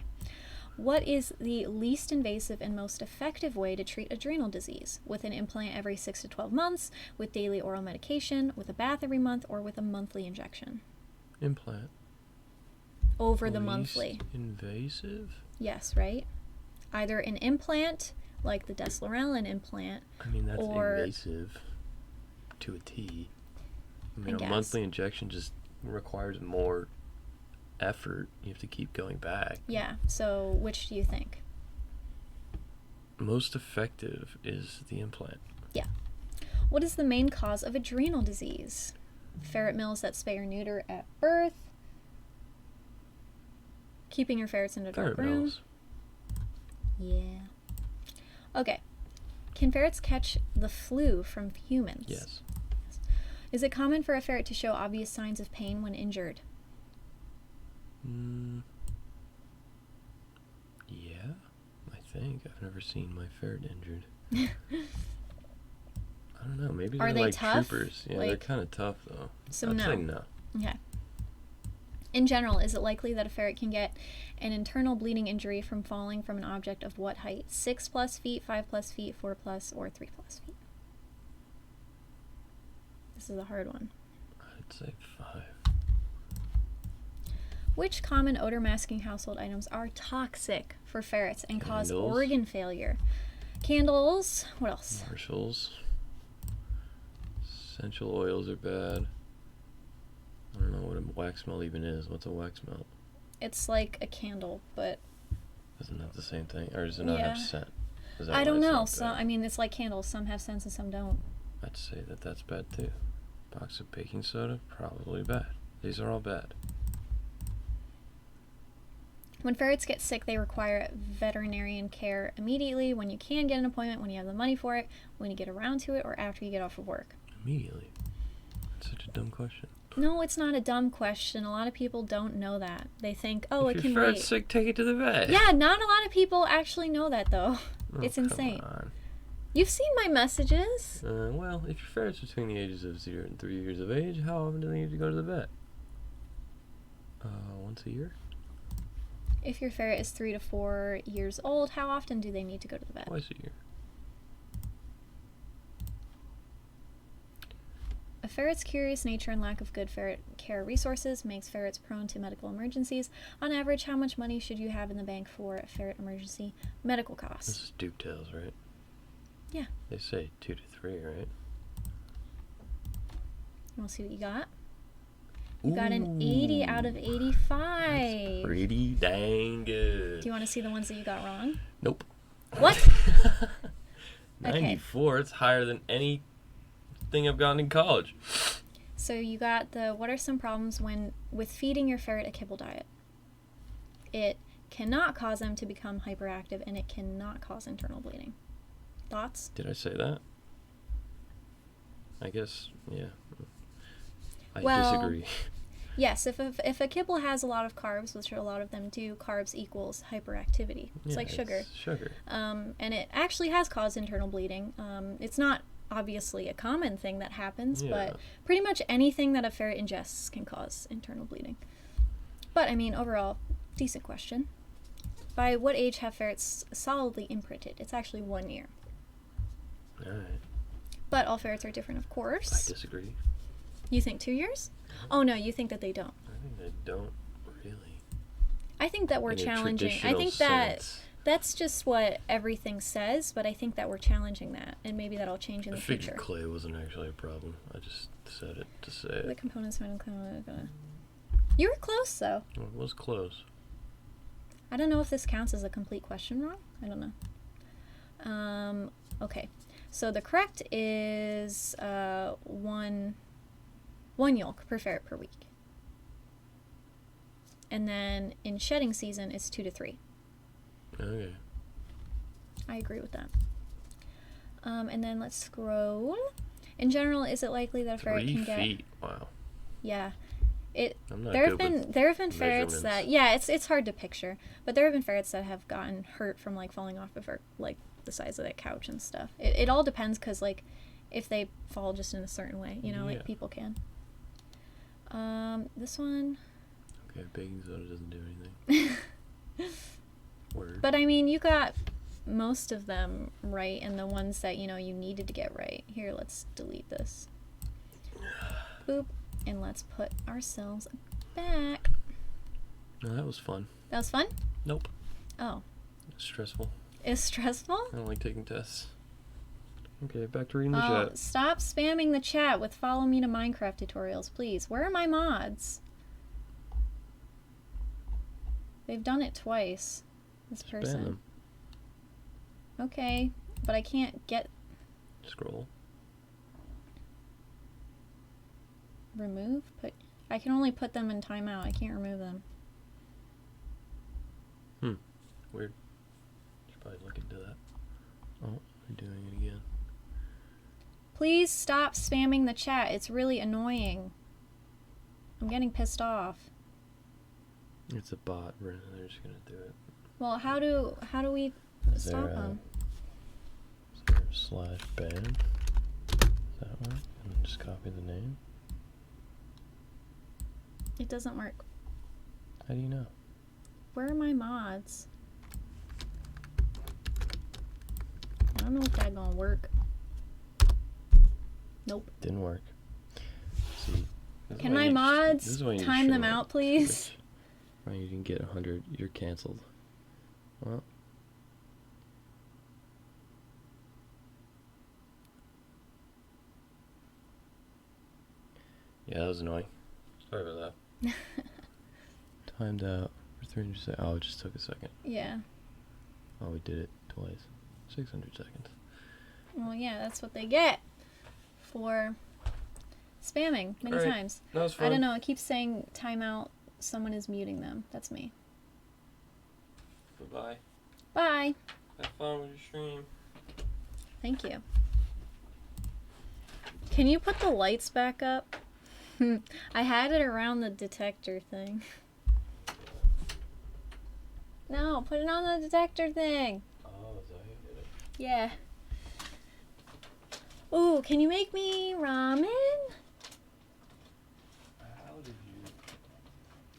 S1: What is the least invasive and most effective way to treat adrenal disease? With an implant every 6 to 12 months, with daily oral medication, with a bath every month, or with a monthly injection?
S2: Implant.
S1: Over the
S2: Least
S1: monthly.
S2: invasive?
S1: Yes, right? Either an implant, like the deslorelin implant,
S2: I mean, that's
S1: or
S2: invasive to a T. I mean,
S1: I
S2: a
S1: guess.
S2: monthly injection just requires more effort. You have to keep going back.
S1: Yeah, so which do you think?
S2: Most effective is the implant.
S1: What is the main cause of adrenal disease? Ferret males that spay or neuter at birth. Keeping your ferrets in a dark
S2: Ferret
S1: room.
S2: mills.
S1: Yeah. Okay. Can ferrets catch the flu from humans?
S2: Yes.
S1: Is it common for a ferret to show obvious signs of pain when injured?
S2: Yeah, I think. I've never seen my ferret injured. I don't know. Maybe
S1: Are
S2: they're
S1: they
S2: like
S1: tough?
S2: troopers. Yeah, they're
S1: Like-
S2: kind of tough, though.
S1: So
S2: I'd
S1: no.
S2: say no.
S1: Okay. In general, is it likely that a ferret can get an internal bleeding injury from falling from an object of what height? 6+ feet, 5+ feet, 4+, or 3+ feet? This is a hard one.
S2: I'd say 5.
S1: Which common odor masking household items are toxic for ferrets and cause
S2: Candles.
S1: organ failure? Candles. What else?
S2: Marshalls. Essential oils are bad. I don't know what a wax melt even is. What's a wax melt?
S1: It's like a candle, but
S2: Isn't that the same thing? Or does it not have
S1: Yeah.
S2: scent? Is that
S1: I
S2: why
S1: don't
S2: it's
S1: know.
S2: not
S1: So
S2: bad?
S1: I mean, it's like candles. Some have scents and some don't.
S2: I'd say that that's bad too. Box of baking soda, probably bad. These are all bad.
S1: When ferrets get sick, they require veterinarian care immediately. When you can get an appointment, when you have the money for it, when you get around to it, or after you get off of work.
S2: Immediately. That's such a dumb question.
S1: No, it's not a dumb question. A lot of people don't know that. They think, oh,
S2: if
S1: it
S2: your
S1: can
S2: ferret's
S1: wait.
S2: sick, take it to the vet.
S1: Yeah, not a lot of people actually know that, though.
S2: Oh,
S1: It's
S2: come
S1: insane.
S2: on.
S1: You've seen my messages.
S2: Well, if your ferret's between the ages of 0 and 3 years of age, how often do they need to go to the vet? Once a year?
S1: If your ferret is 3 to 4 years old, how often do they need to go to the vet?
S2: Twice a year.
S1: A ferret's curious nature and lack of good ferret care resources makes ferrets prone to medical emergencies. On average, how much money should you have in the bank for a ferret emergency medical
S2: This
S1: costs?
S2: is Duke Tales, right?
S1: Yeah.
S2: They say 2 to 3, right?
S1: We'll see what you got. You got an 80 out of 85.
S2: That's pretty dang good.
S1: Do you want to see the ones that you got wrong?
S2: Nope.
S1: What?
S2: 94, it's higher than anything I've gotten in college.
S1: So you got the what are some problems with feeding your ferret a kibble diet? It cannot cause them to become hyperactive, and it cannot cause internal bleeding. Thoughts?
S2: Did I say that? I guess, yeah. I
S1: Well,
S2: disagree.
S1: Yes, if a kibble has a lot of carbs, which a lot of them do, carbs equals hyperactivity. It's
S2: Yeah,
S1: like sugar.
S2: Sugar.
S1: And it actually has caused internal bleeding. It's not obviously a common thing that happens,
S2: Yeah.
S1: but pretty much anything that a ferret ingests can cause internal bleeding. But I mean, overall, decent question. By what age have ferrets solidly imprinted? It's actually 1 year.
S2: Alright.
S1: But all ferrets are different, of
S2: I
S1: course.
S2: disagree.
S1: You think 2 years? Oh no, you think that they don't.
S2: I think they don't really.
S1: I think that we're
S2: In a
S1: challenging. I
S2: traditional
S1: think that
S2: sense.
S1: that's just what everything says, but I think that we're challenging that, and maybe that'll change in
S2: I
S1: the
S2: figured
S1: future.
S2: clay wasn't actually a problem. I just said it to say
S1: The
S2: it.
S1: components found You were close though.
S2: Well, it was close.
S1: I don't know if this counts as a complete question wrong. I don't know. Okay. So the correct is one yolk per ferret per week. And then in shedding season, it's 2 to 3.
S2: Okay.
S1: I agree with that. And then let's scroll. In general, is it likely that a ferret
S2: 3
S1: can get?
S2: feet. Wow.
S1: Yeah.
S2: I'm not
S1: There have
S2: good with
S1: been ferrets that it's hard to picture, but there have been ferrets that have gotten hurt from like falling off of like the size of that couch and stuff. It all depends because like if they fall just in a certain way, you know,
S2: Yeah.
S1: like people can. This one.
S2: Okay, baking soda doesn't do anything. Word.
S1: But I mean, you got most of them right, and the ones that you needed to get right. Here, let's delete this. Boop, and let's put ourselves back.
S2: No, that was fun.
S1: That was fun?
S2: Nope.
S1: Oh.
S2: It's stressful.
S1: It's stressful?
S2: I don't like taking tests. Okay, back to reading the chat.
S1: Stop spamming the chat with follow me to Minecraft tutorials, please. Where are my mods? They've done it twice. This person.
S2: Spam them.
S1: Okay, but I can't get...
S2: Scroll.
S1: Remove? I can only put them in timeout. I can't remove them.
S2: Weird. Should probably look into that. Oh, they're doing it again.
S1: Please stop spamming the chat. It's really annoying. I'm getting pissed off.
S2: It's a bot, Bryn. They're just gonna do it.
S1: Well, how do we stop them?
S2: Is there /ban? Is that one? And then just copy the name.
S1: It doesn't work.
S2: How do you know?
S1: Where are my mods? I don't know if that's gonna work. Nope.
S2: Didn't work. See,
S1: can my mods time them out, please?
S2: Right, you didn't get 100. You're canceled. Well. Yeah, that was annoying. Sorry about that. Timed out for 300 seconds. Oh, it just took a second.
S1: Yeah.
S2: Oh, we did it twice. 600 seconds.
S1: Well, yeah, that's what they get for spamming many times.
S2: That was fun.
S1: I don't know. It keeps saying timeout. Someone is muting them. That's me.
S2: Bye-bye.
S1: Bye.
S2: Have fun with your stream.
S1: Thank you. Can you put the lights back up? I had it around the detector thing. No, put it on the detector thing.
S2: Oh, is that how you did it?
S1: Yeah. Ooh, can you make me ramen?
S2: How did you...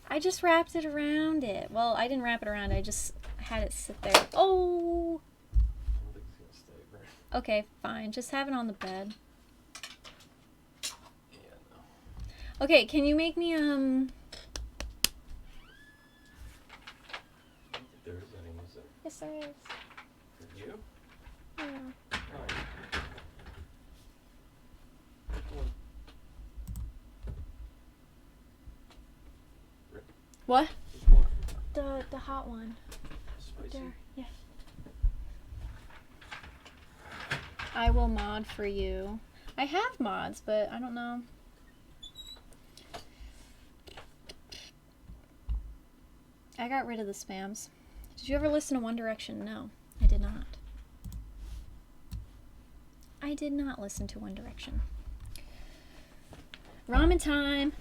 S1: I just wrapped it around it. Well, I didn't wrap it around. I just had it sit there. Oh!
S2: I don't think it's gonna stay, Bryn.
S1: Okay, fine. Just have it on the bed.
S2: Yeah, no.
S1: Okay, can you make me,
S2: I don't think there is any, is there?
S1: Yes, there is.
S2: For you?
S1: Yeah.
S2: Alright. Which one?
S1: What?
S2: Which one?
S1: The hot one.
S2: Spicy?
S1: There. Yeah. I will mod for you. I have mods, but I don't know. I got rid of the spams. Did you ever listen to One Direction? No, I did not. I did not listen to One Direction. Ramen time!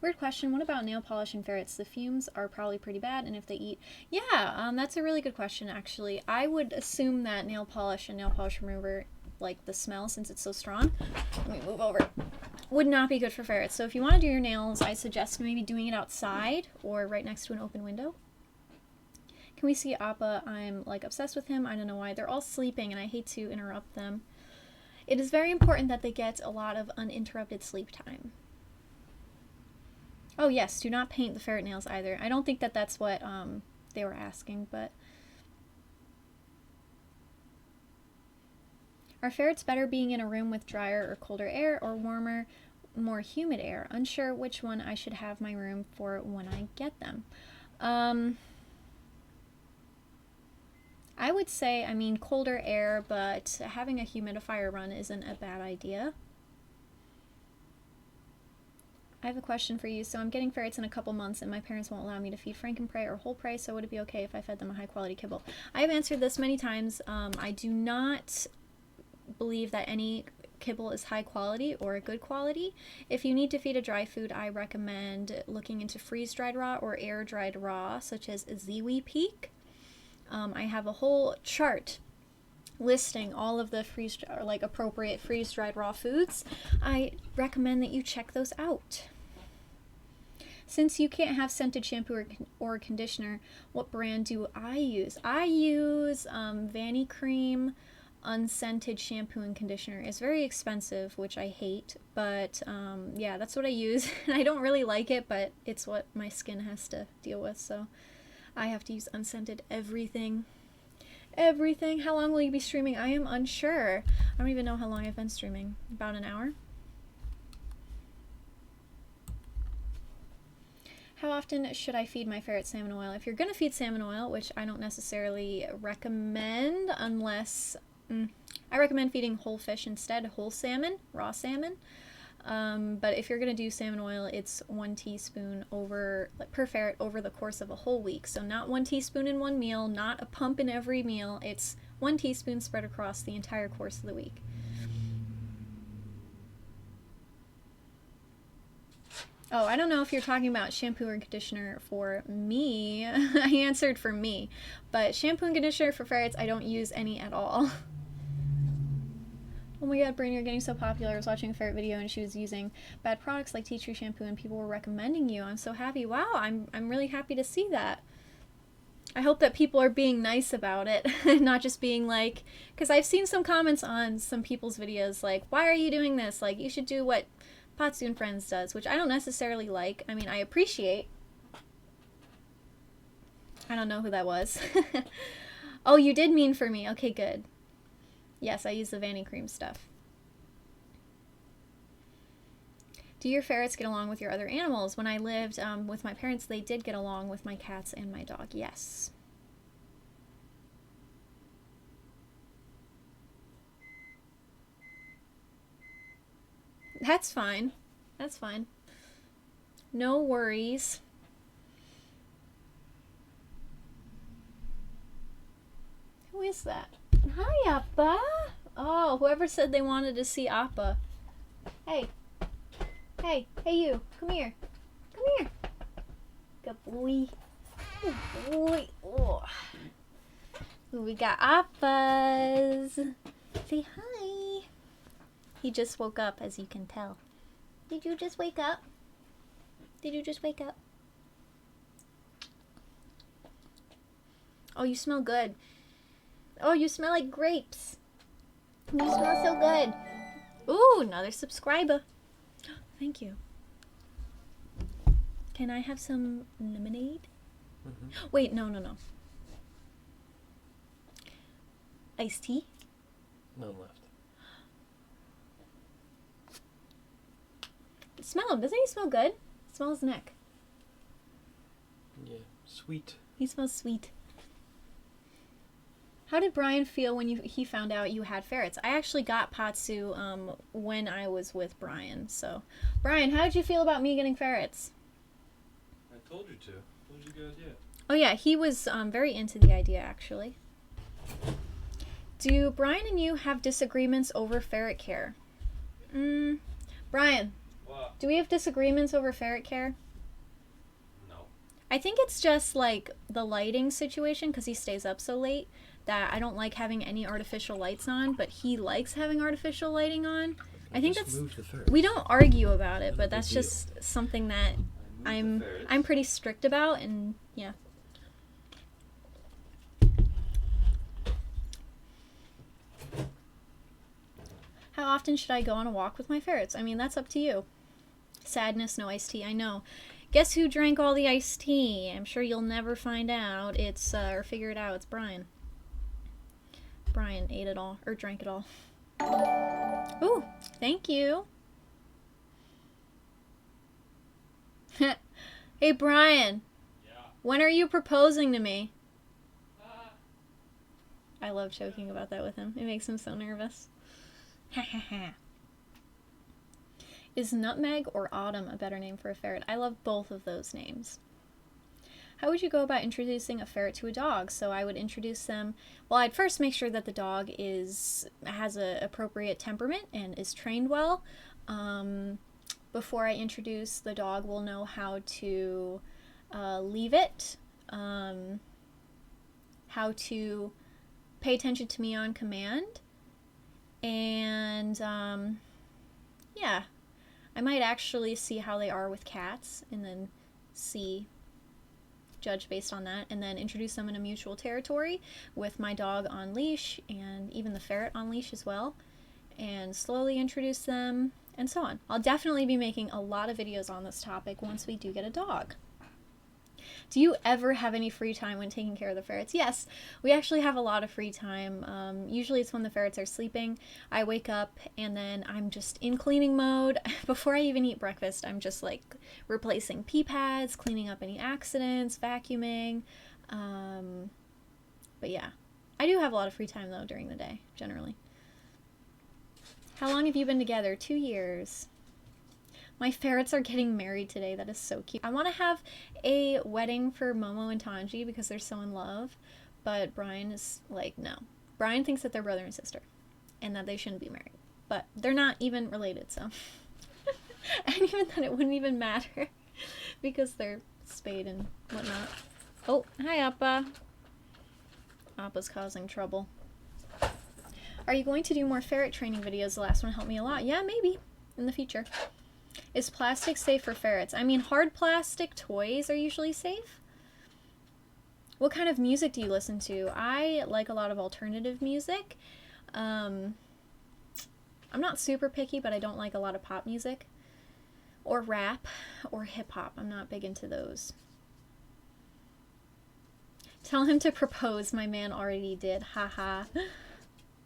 S1: Weird question. What about nail polish and ferrets? The fumes are probably pretty bad, and if they eat... Yeah, that's a really good question, actually. I would assume that nail polish and nail polish remover, like the smell, since it's so strong... Let me move over. Would not be good for ferrets. So if you want to do your nails, I suggest maybe doing it outside or right next to an open window. Can we see Appa? I'm like obsessed with him. I don't know why. They're all sleeping and I hate to interrupt them. It is very important that they get a lot of uninterrupted sleep time. Oh yes, do not paint the ferret nails either. I don't think that that's what they were asking, but... Are ferrets better being in a room with drier or colder air or warmer, more humid air? Unsure which one I should have my room for when I get them. I would say, I mean, colder air, but having a humidifier run isn't a bad idea. I have a question for you. So I'm getting ferrets in a couple months and my parents won't allow me to feed Frankenprey or whole prey, so would it be okay if I fed them a high quality kibble? I have answered this many times. I do not believe that any kibble is high quality or good quality. If you need to feed a dry food, I recommend looking into freeze-dried raw or air-dried raw, such as Ziwi Peak. I have a whole chart listing all of the appropriate freeze-dried raw foods, I recommend that you check those out. Since you can't have scented shampoo or conditioner, what brand do I use? I use Vanny Cream unscented shampoo and conditioner. It's very expensive, which I hate, but yeah, that's what I use. I don't really like it, but it's what my skin has to deal with, so I have to use unscented everything. Everything. How long will you be streaming? I am unsure. I don't even know how long I've been streaming. About an hour? How often should I feed my ferret salmon oil? If you're going to feed salmon oil, which I don't necessarily recommend unless... I recommend feeding whole fish instead, whole salmon, raw salmon. But if you're going to do salmon oil, it's 1 teaspoon per ferret over the course of a whole week. So not 1 teaspoon in one meal, not a pump in every meal. It's 1 teaspoon spread across the entire course of the week. Oh, I don't know if you're talking about shampoo or conditioner for me. I answered for me. But shampoo and conditioner for ferrets, I don't use any at all. Oh my god, Bryn, you're getting so popular. I was watching a ferret video and she was using bad products like tea tree shampoo and people were recommending you. I'm so happy. Wow, I'm really happy to see that. I hope that people are being nice about it and not just being like... Because I've seen some comments on some people's videos like, why are you doing this? Like, you should do what Pazuandfriends does, which I don't necessarily like. I mean, I appreciate. I don't know who that was. Oh, you did mean for me. Okay, good. Yes, I use the Vanny Cream stuff. Do your ferrets get along with your other animals? When I lived with my parents, they did get along with my cats and my dog. Yes. That's fine. That's fine. No worries. Who is that? Hi, Appa. Oh, whoever said they wanted to see Appa. Hey. Hey, you. Come here. Come here. Good boy. Good boy. Oh. Ooh, we got Appas. Say hi. He just woke up, as you can tell. Did you just wake up? Did you just wake up? Oh, you smell good. Oh, you smell like grapes. You smell so good. Ooh, another subscriber. Thank you. Can I have some lemonade? Mm-hmm. Wait, no. Iced tea?
S2: None left.
S1: Smell him. Doesn't he smell good? Smell his neck.
S2: Yeah, sweet.
S1: He smells sweet. How did Brian feel when he found out you had ferrets? I actually got Pazu when I was with Brian. So, Brian, how did you feel about me getting ferrets?
S2: I told you to. Told you guys yet.
S1: Oh yeah, he was very into the idea actually. Do Brian and you have disagreements over ferret care? Brian,
S2: What?
S1: Do we have disagreements over ferret care?
S2: No.
S1: I think it's just like the lighting situation because he stays up so late that I don't like having any artificial lights on, but he likes having artificial lighting on. I think that's... We don't argue about it, but that's just something that I'm pretty strict about, and yeah. How often should I go on a walk with my ferrets? I mean, that's up to you. Sadness, no iced tea, I know. Guess who drank all the iced tea? I'm sure you'll never find out. It's, or figure it out, it's Brian. Brian ate it all, or drank it all. Ooh, thank you. Hey, Brian.
S2: Yeah.
S1: When are you proposing to me? I love joking about that with him. It makes him so nervous. Is Nutmeg or Autumn a better name for a ferret? I love both of those names. How would you go about introducing a ferret to a dog? So I would introduce them... Well, I'd first make sure that the dog has an appropriate temperament and is trained well. Before I introduce, the dog will know how to leave it, how to pay attention to me on command. And, yeah. I might actually see how they are with cats and then judge based on that, and then introduce them in a mutual territory with my dog on leash and even the ferret on leash as well, and slowly introduce them and so on. I'll definitely be making a lot of videos on this topic once we do get a dog. Do you ever have any free time when taking care of the ferrets? Yes, we actually have a lot of free time. Usually it's when the ferrets are sleeping. I wake up and then I'm just in cleaning mode. Before I even eat breakfast, I'm just like replacing pee pads, cleaning up any accidents, vacuuming. But yeah, I do have a lot of free time though during the day, generally. How long have you been together? 2 years. My ferrets are getting married today. That is so cute. I want to have a wedding for Momo and Tanji because they're so in love. But Brian is like, no. Brian thinks that they're brother and sister and that they shouldn't be married. But they're not even related, so. And even then, it wouldn't even matter because they're spayed and whatnot. Oh, hi, Appa. Appa's causing trouble. Are you going to do more ferret training videos? The last one helped me a lot. Yeah, maybe in the future. Is plastic safe for ferrets? I mean, hard plastic toys are usually safe. What kind of music do you listen to? I like a lot of alternative music. I'm not super picky, but I don't like a lot of pop music. Or rap. Or hip-hop. I'm not big into those. Tell him to propose. My man already did. Haha.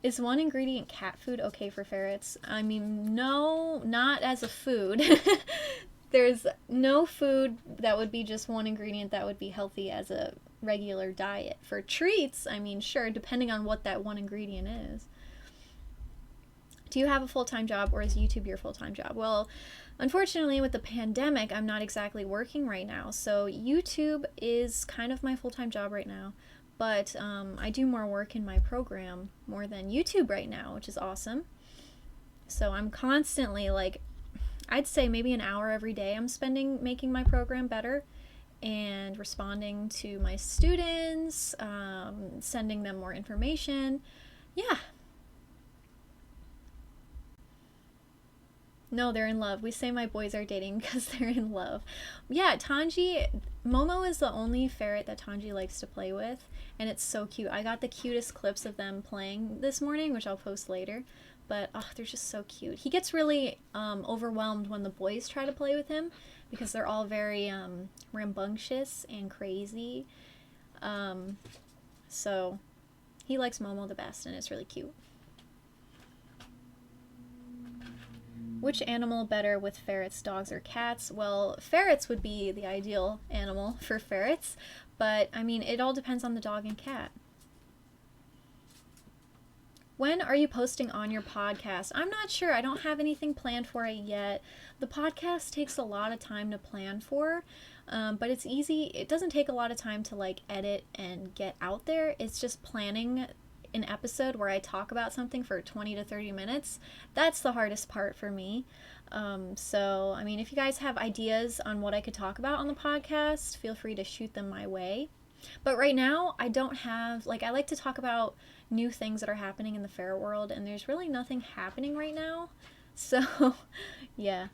S1: Is one ingredient cat food okay for ferrets? I mean, no, not as a food. There's no food that would be just one ingredient that would be healthy as a regular diet. For treats, I mean, sure, depending on what that one ingredient is. Do you have a full-time job or is YouTube your full-time job? Well, unfortunately, with the pandemic, I'm not exactly working right now. So YouTube is kind of my full-time job right now. But I do more work in my program more than YouTube right now, which is awesome. So I'm constantly, like, I'd say maybe an hour every day I'm spending making my program better and responding to my students, sending them more information. Yeah. No, they're in love. We say my boys are dating because they're in love. Yeah, Momo is the only ferret that Tanji likes to play with, and it's so cute. I got the cutest clips of them playing this morning, which I'll post later, but they're just so cute. He gets really overwhelmed when the boys try to play with him because they're all very rambunctious and crazy. So he likes Momo the best, and it's really cute. Which animal better with ferrets, dogs or cats? Well, ferrets would be the ideal animal for ferrets, but I mean, it all depends on the dog and cat. When are you posting on your podcast? I'm not sure. I don't have anything planned for it yet. The podcast takes a lot of time to plan for, but it's easy. It doesn't take a lot of time to like edit and get out there. It's just planning an episode where I talk about something for 20 to 30 minutes. That's the hardest part for me. So, I mean, if you guys have ideas on what I could talk about on the podcast, feel free to shoot them my way. But right now, I don't have, like, I like to talk about new things that are happening in the ferret world, and there's really nothing happening right now. So, yeah.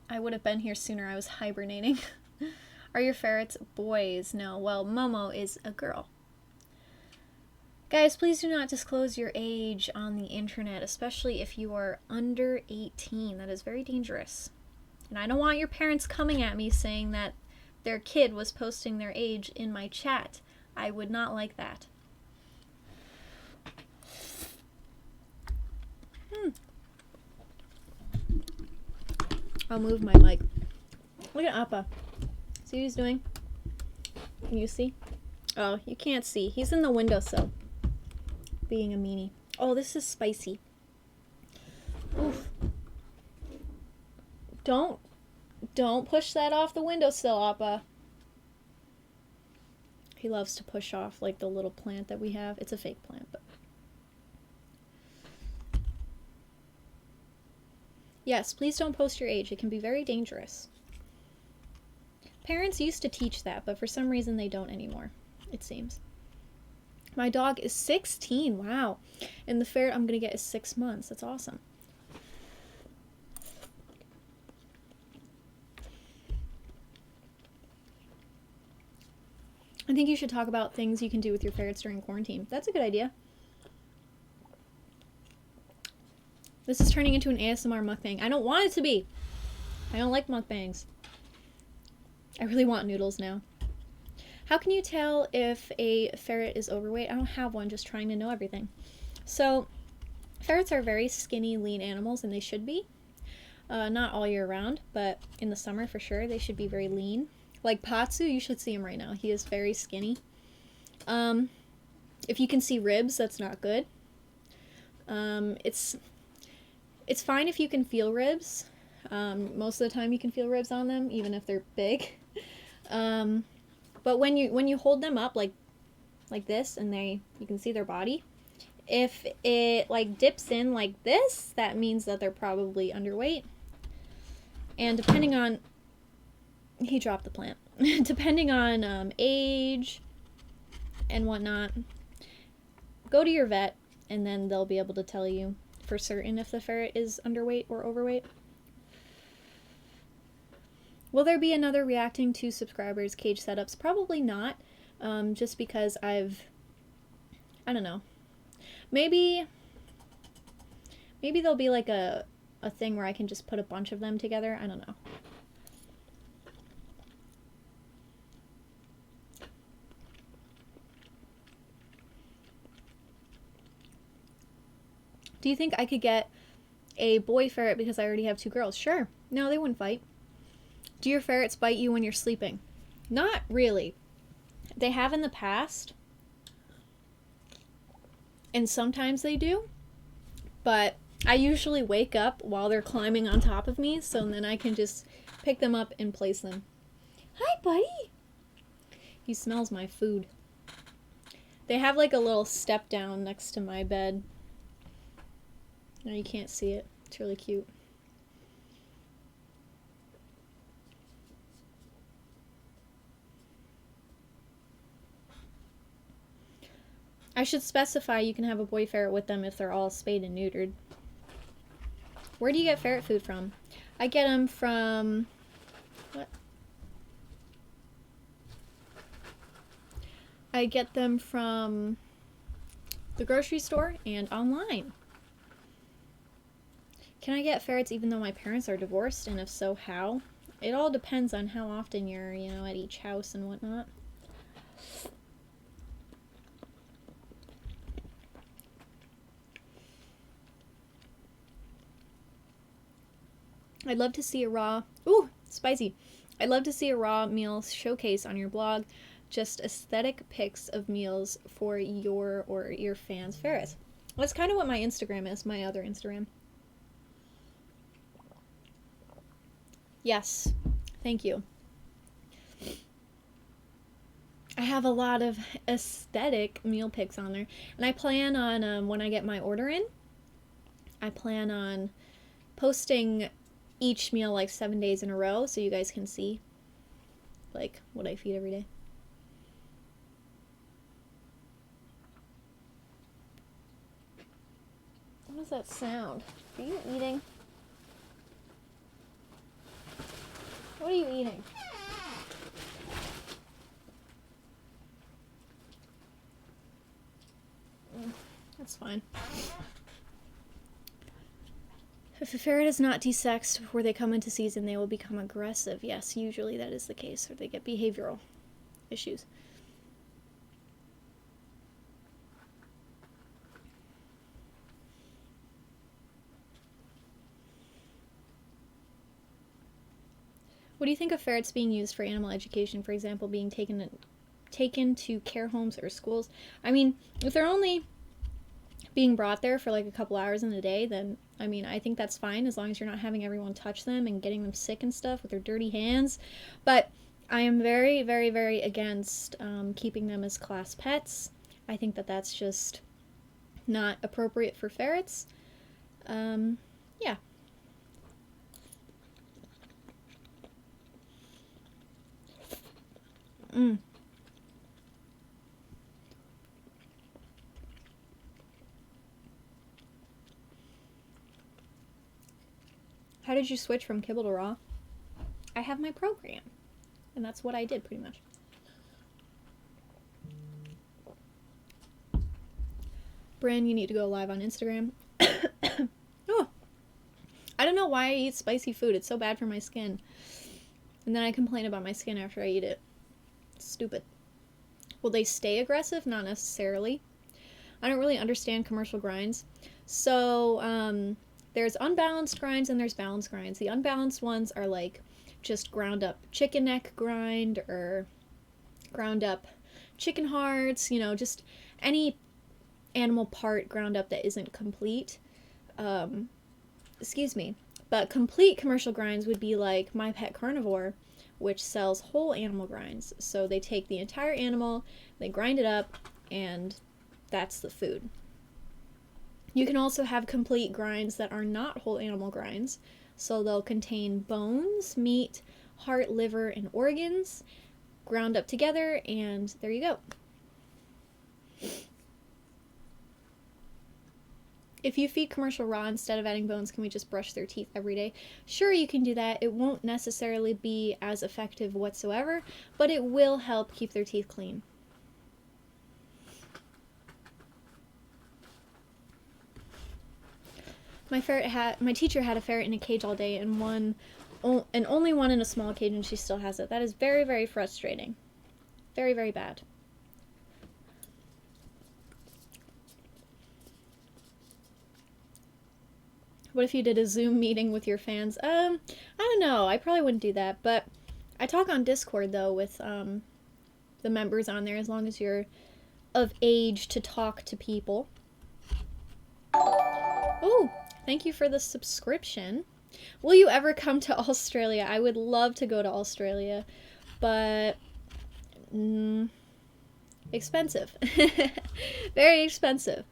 S1: I would have been here sooner. I was hibernating. Are your ferrets boys? No. Well, Momo is a girl. Guys, please do not disclose your age on the internet, especially if you are under 18. That is very dangerous. And I don't want your parents coming at me saying that their kid was posting their age in my chat. I would not like that. I'll move my mic. Look at Appa. See what he's doing? Can you see? Oh, you can't see. He's in the windowsill. Being a meanie. Oh, this is spicy. Oof. Don't push that off the windowsill, Appa. He loves to push off like the little plant that we have. It's a fake plant, but yes, please don't post your age. It can be very dangerous. Parents used to teach that, but for some reason they don't anymore, it seems. My dog is 16. Wow. And the ferret I'm going to get is 6 months. That's awesome. I think you should talk about things you can do with your ferrets during quarantine. That's a good idea. This is turning into an ASMR mukbang. I don't want it to be. I don't like mukbangs. I really want noodles now. How can you tell if a ferret is overweight? I don't have one, just trying to know everything. So, ferrets are very skinny, lean animals, and they should be. Not all year round, but in the summer for sure, they should be very lean. Like Pazu, you should see him right now. He is very skinny. If you can see ribs, that's not good. It's fine if you can feel ribs. Most of the time you can feel ribs on them, even if they're big. But when you hold them up like this, and you can see their body, if it like dips in like this, that means that they're probably underweight. And depending on, he dropped the plant. Depending on age and whatnot, go to your vet, and then they'll be able to tell you for certain if the ferret is underweight or overweight. Will there be another reacting to subscribers' cage setups? Probably not, just because I don't know. Maybe there'll be like a thing where I can just put a bunch of them together. I don't know. Do you think I could get a boy ferret because I already have 2 girls? Sure. No, they wouldn't fight. Do your ferrets bite you when you're sleeping? Not really. They have in the past. And sometimes they do. But I usually wake up while they're climbing on top of me, so then I can just pick them up and place them. Hi, buddy! He smells my food. They have like a little step down next to my bed. No, you can't see it. It's really cute. I should specify you can have a boy ferret with them if they're all spayed and neutered. Where do you get ferret food from? I get them from... What? I get them from the grocery store and online. Can I get ferrets even though my parents are divorced? And if so, how? It all depends on how often you're, at each house and whatnot. I'd love to see a raw... Ooh, spicy. I'd love to see a raw meal showcase on your blog. Just aesthetic pics of meals for your or your fans' ferrets. That's kind of what my Instagram is, my other Instagram. Yes, thank you. I have a lot of aesthetic meal pics on there. And I plan on, when I get my order in, I plan on posting each meal like 7 days in a row so you guys can see like what I feed every day. What does that sound? Are you eating? What are you eating? That's fine. If a ferret is not desexed before they come into season, they will become aggressive. Yes, usually that is the case, or they get behavioral issues. What do you think of ferrets being used for animal education, for example, being taken to care homes or schools? I mean, if they're only being brought there for like a couple hours in a day, then I mean, I think that's fine as long as you're not having everyone touch them and getting them sick and stuff with their dirty hands. But I am very, very, very against keeping them as class pets. I think that that's just not appropriate for ferrets. Yeah. How did you switch from kibble to raw? I have my program, and that's what I did pretty much. Bryn, you need to go live on Instagram. Oh, I don't know why I eat spicy food. It's so bad for my skin. And then I complain about my skin after I eat it. It's stupid. Will they stay aggressive? Not necessarily. I don't really understand commercial grinds. So, there's unbalanced grinds and there's balanced grinds. The unbalanced ones are like just ground up chicken neck grind or ground up chicken hearts, you know, just any animal part ground up that isn't complete. Excuse me. But complete commercial grinds would be like My Pet Carnivore, which sells whole animal grinds. So they take the entire animal, they grind it up, and that's the food. You can also have complete grinds that are not whole animal grinds. So they'll contain bones, meat, heart, liver, and organs ground up together, and there you go. If you feed commercial raw instead of adding bones, can we just brush their teeth every day? Sure, you can do that. It won't necessarily be as effective whatsoever, but it will help keep their teeth clean. My teacher had a ferret in a cage all day and only one in a small cage, and she still has it. That is very, very frustrating. Very, very bad. What if you did a Zoom meeting with your fans? I don't know. I probably wouldn't do that, but I talk on Discord though with the members on there, as long as you're of age to talk to people. Oh, thank you for the subscription. Will you ever come to Australia? I would love to go to Australia, but expensive. Very expensive.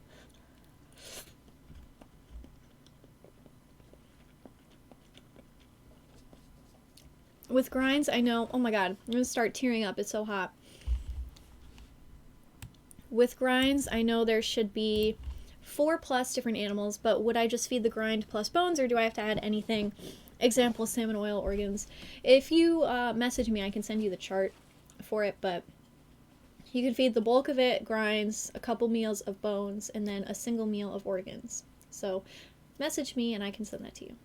S1: With grinds, I know, oh my god, I'm gonna start tearing up, it's so hot. With grinds, I know there should be 4+ different animals, but would I just feed the grind plus bones, or do I have to add anything? Example, salmon oil, organs. If you message me, I can send you the chart for it, but you can feed the bulk of it grinds, a couple meals of bones, and then a single meal of organs. So message me and I can send that to you.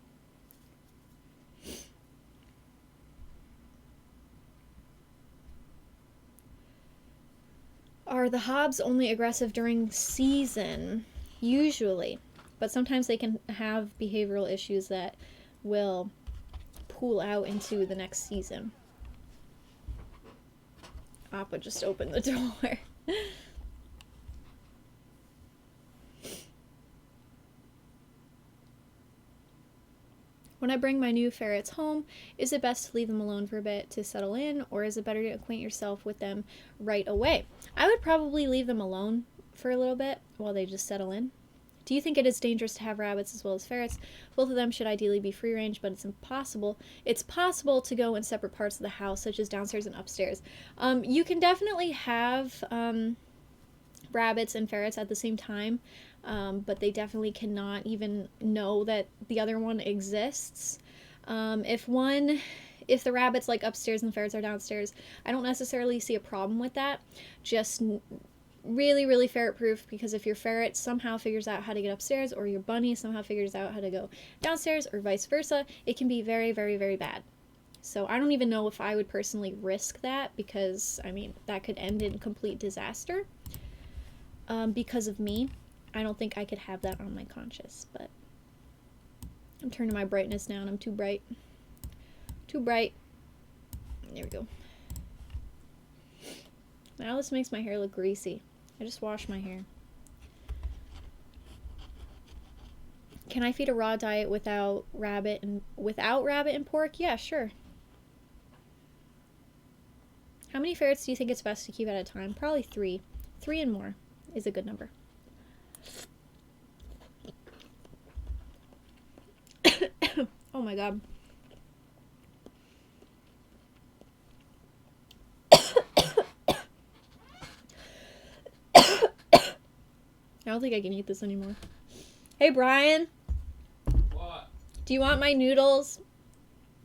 S1: Are the hobs only aggressive during season? Usually. But sometimes they can have behavioral issues that will pool out into the next season. Appa just opened the door. When I bring my new ferrets home, is it best to leave them alone for a bit to settle in, or is it better to acquaint yourself with them right away? I would probably leave them alone for a little bit while they just settle in. Do you think it is dangerous to have rabbits as well as ferrets? Both of them should ideally be free range, but it's impossible. It's possible to go in separate parts of the house, such as downstairs and upstairs. You can definitely have rabbits and ferrets at the same time, but they definitely cannot even know that the other one exists. If the rabbit's like upstairs and the ferrets are downstairs, I don't necessarily see a problem with that. Just really, really ferret proof, because if your ferret somehow figures out how to get upstairs, or your bunny somehow figures out how to go downstairs, or vice versa, it can be very, very, very bad. So I don't even know if I would personally risk that, because, I mean, that could end in complete disaster. Because of me, I don't think I could have that on my conscience, but I'm turning my brightness down. I'm too bright. Too bright. There we go. Now this makes my hair look greasy. I just washed my hair. Can I feed a raw diet without rabbit and pork? Yeah, sure. How many ferrets do you think it's best to keep at a time? Probably 3. 3 and more is a good number. Oh my god. I don't think I can eat this anymore. Hey, Brian.
S2: What?
S1: Do you want my noodles?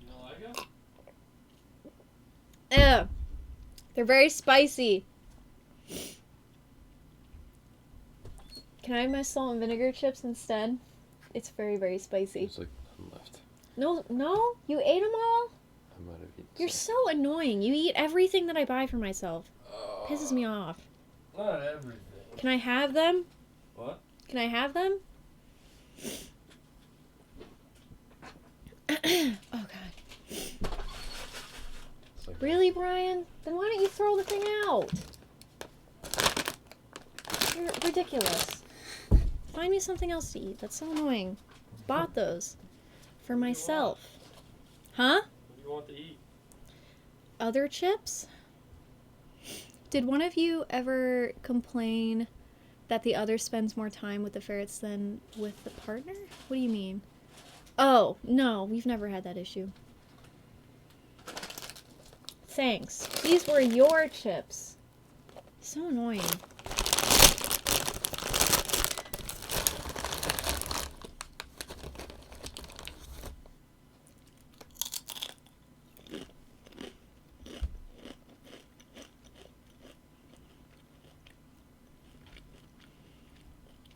S2: You don't like them?
S1: Ew. They're very spicy. Can I have my salt and vinegar chips instead? It's very, very spicy.
S2: There's like none left.
S1: No, you ate them all?
S2: I might have eaten
S1: You're
S2: some.
S1: so annoying. You eat everything that I buy for myself. Pisses me off.
S2: Not everything.
S1: Can I have them?
S2: What?
S1: Can I have them? Oh, God.
S2: Like
S1: Really, Brian? Then why don't you throw the thing out? You're ridiculous. Find me something else to eat. That's so annoying. Bought those for myself. Huh?
S2: What do you want to eat?
S1: Other chips? Did one of you ever complain that the other spends more time with the ferrets than with the partner? What do you mean? Oh, no, we've never had that issue. Thanks. These were your chips. So annoying.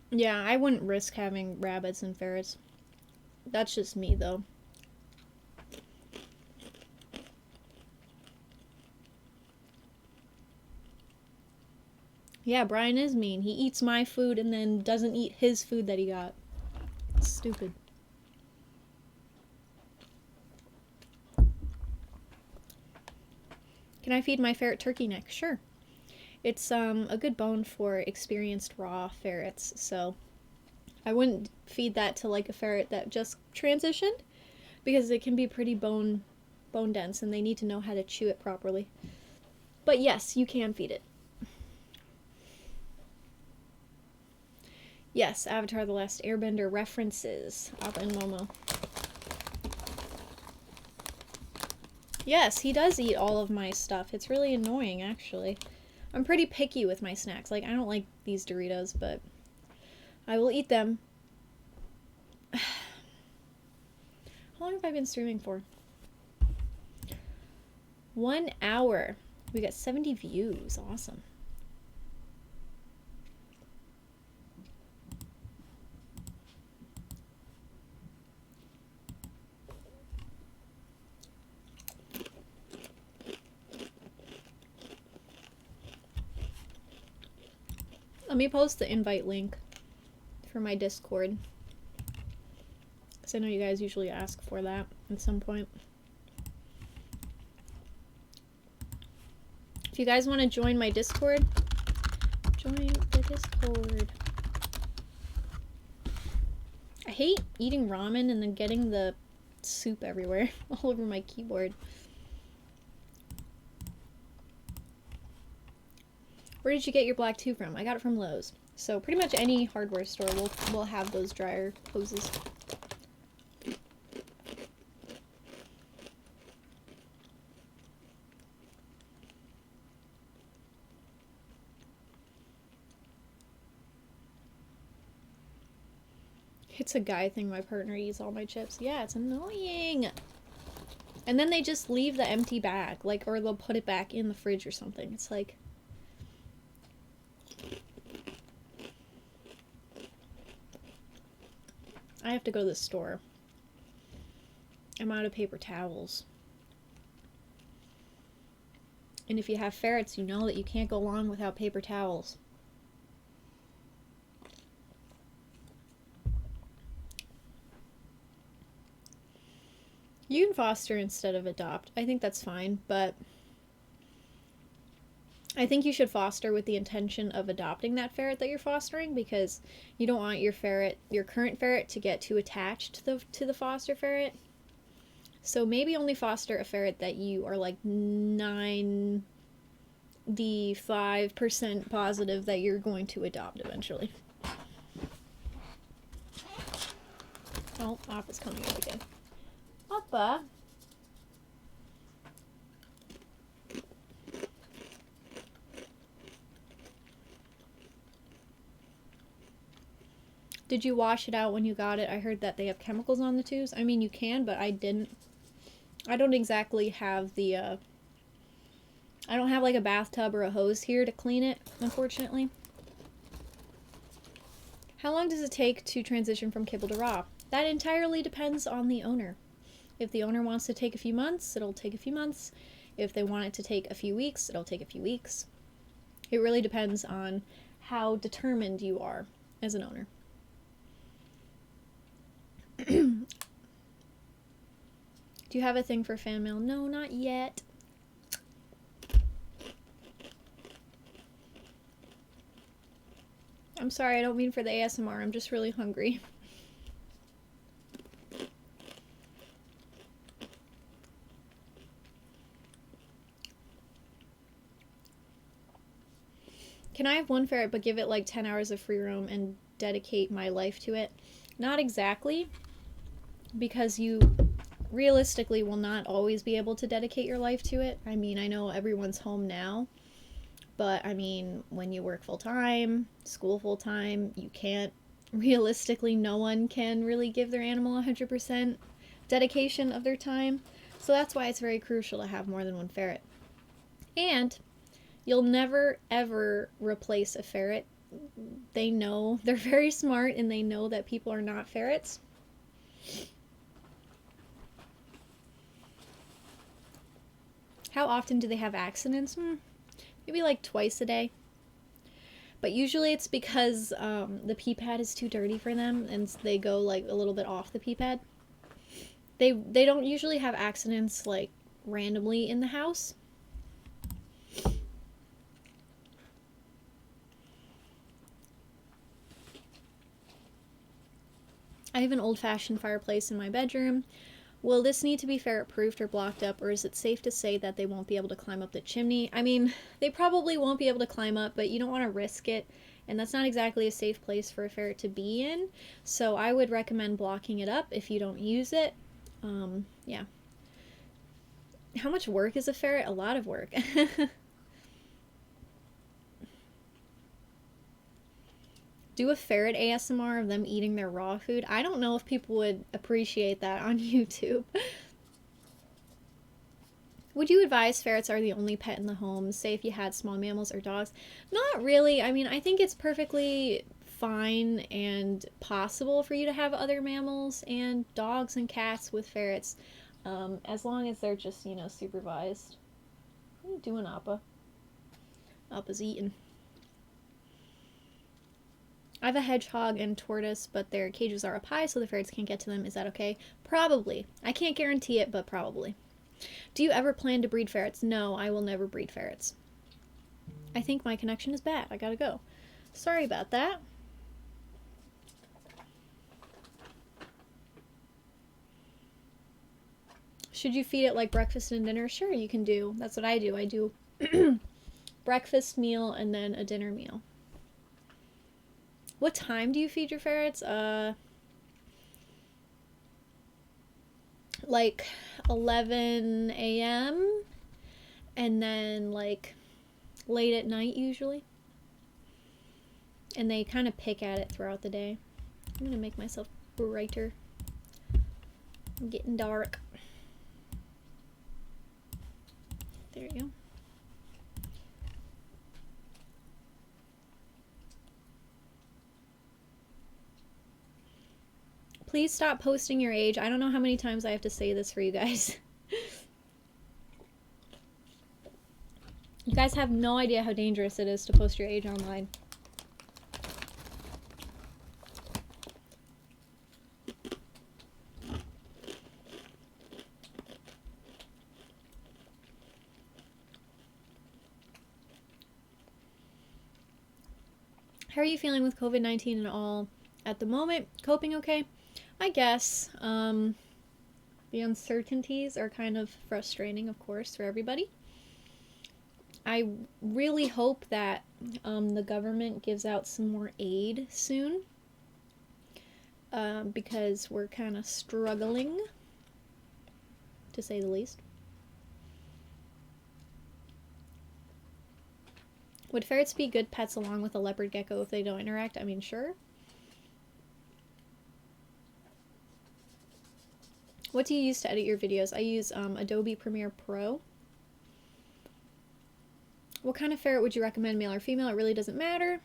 S1: Yeah, I wouldn't risk having rabbits and ferrets. That's just me, though. Yeah, Brian is mean. He eats my food and then doesn't eat his food that he got. It's stupid. Can I feed my ferret turkey neck? Sure. It's a good bone for experienced raw ferrets, so I wouldn't feed that to like a ferret that just transitioned because it can be pretty bone dense and they need to know how to chew it properly. But yes, you can feed it. Yes, Avatar: The Last Airbender references Appa and Momo. Yes, he does eat all of my stuff. It's really annoying, actually. I'm pretty picky with my snacks. Like, I don't like these Doritos, but I will eat them. How long have I been streaming for? 1 hour. We got 70 views. Awesome. Let me post the invite link for my Discord. Because I know you guys usually ask for that at some point. If you guys want to join my Discord, join the Discord. I hate eating ramen and then getting the soup everywhere, all over my keyboard. Where did you get your black tube from? I got it from Lowe's. So pretty much any hardware store will have those dryer hoses. It's a guy thing. My partner eats all my chips. Yeah, it's annoying. And then they just leave the empty bag, like, or they'll put it back in the fridge or something. It's like, I have to go to the store. I'm out of paper towels. And if you have ferrets, you know that you can't go long without paper towels. You can foster instead of adopt. I think that's fine, but I think you should foster with the intention of adopting that ferret that you're fostering, because you don't want your ferret, your current ferret, to get too attached to the foster ferret. So maybe only foster a ferret that you are like 95% positive that you're going to adopt eventually. Oh, Appa's coming up again. Appa. Did you wash it out when you got it? I heard that they have chemicals on the tubes. I mean, you can, but I didn't. I don't exactly have the, I don't have like a bathtub or a hose here to clean it, unfortunately. How long does it take to transition from kibble to raw? That entirely depends on the owner. If the owner wants to take a few months, it'll take a few months. If they want it to take a few weeks, it'll take a few weeks. It really depends on how determined you are as an owner. Do you have a thing for fan mail? No, not yet. I'm sorry, I don't mean for the ASMR. I'm just really hungry. Can I have one ferret but give it like 10 hours of free roam and dedicate my life to it? Not exactly, because you realistically will not always be able to dedicate your life to it. I mean, I know everyone's home now, but I mean, when you work full time, school full time, you can't, realistically, no one can really give their animal 100% dedication of their time. So that's why it's very crucial to have more than one ferret. And you'll never ever replace a ferret. They know, they're very smart, and they know that people are not ferrets. How often do they have accidents? Maybe like twice a day. But usually it's because the pee pad is too dirty for them, and they go like a little bit off the pee pad. They don't usually have accidents like randomly in the house. I have an old-fashioned fireplace in my bedroom. Will this need to be ferret-proofed or blocked up, or is it safe to say that they won't be able to climb up the chimney? I mean, they probably won't be able to climb up, but you don't want to risk it, and that's not exactly a safe place for a ferret to be in, so I would recommend blocking it up if you don't use it. Yeah. How much work is a ferret? A lot of work. Do a ferret ASMR of them eating their raw food. I don't know if people would appreciate that on YouTube. Would you advise ferrets are the only pet in the home, say if you had small mammals or dogs? Not really. I mean, I think it's perfectly fine and possible for you to have other mammals and dogs and cats with ferrets, as long as they're just, you know, supervised. What are you doing, Appa? Appa's eating. I have a hedgehog and tortoise, but their cages are up high, so the ferrets can't get to them. Is that okay? Probably. I can't guarantee it, but probably. Do you ever plan to breed ferrets? No, I will never breed ferrets. I think my connection is bad. I gotta go. Sorry about that. Should you feed it like breakfast and dinner? Sure, you can do. That's what I do. I do breakfast meal and then a dinner meal. What time do you feed your ferrets? Like 11 a.m. and then like late at night usually. And they kind of pick at it throughout the day. I'm gonna make myself brighter. I'm getting dark. There you go. Please stop posting your age. I don't know how many times I have to say this for you guys. You guys have no idea how dangerous it is to post your age online. How are you feeling with COVID-19 and all at the moment? Coping okay? I guess. The uncertainties are kind of frustrating, of course, for everybody. I really hope that the government gives out some more aid soon, because we're kind of struggling, to say the least. Would ferrets be good pets along with a leopard gecko if they don't interact? I mean, sure. What do you use to edit your videos? I use Adobe Premiere Pro. What kind of ferret would you recommend, male or female? It really doesn't matter.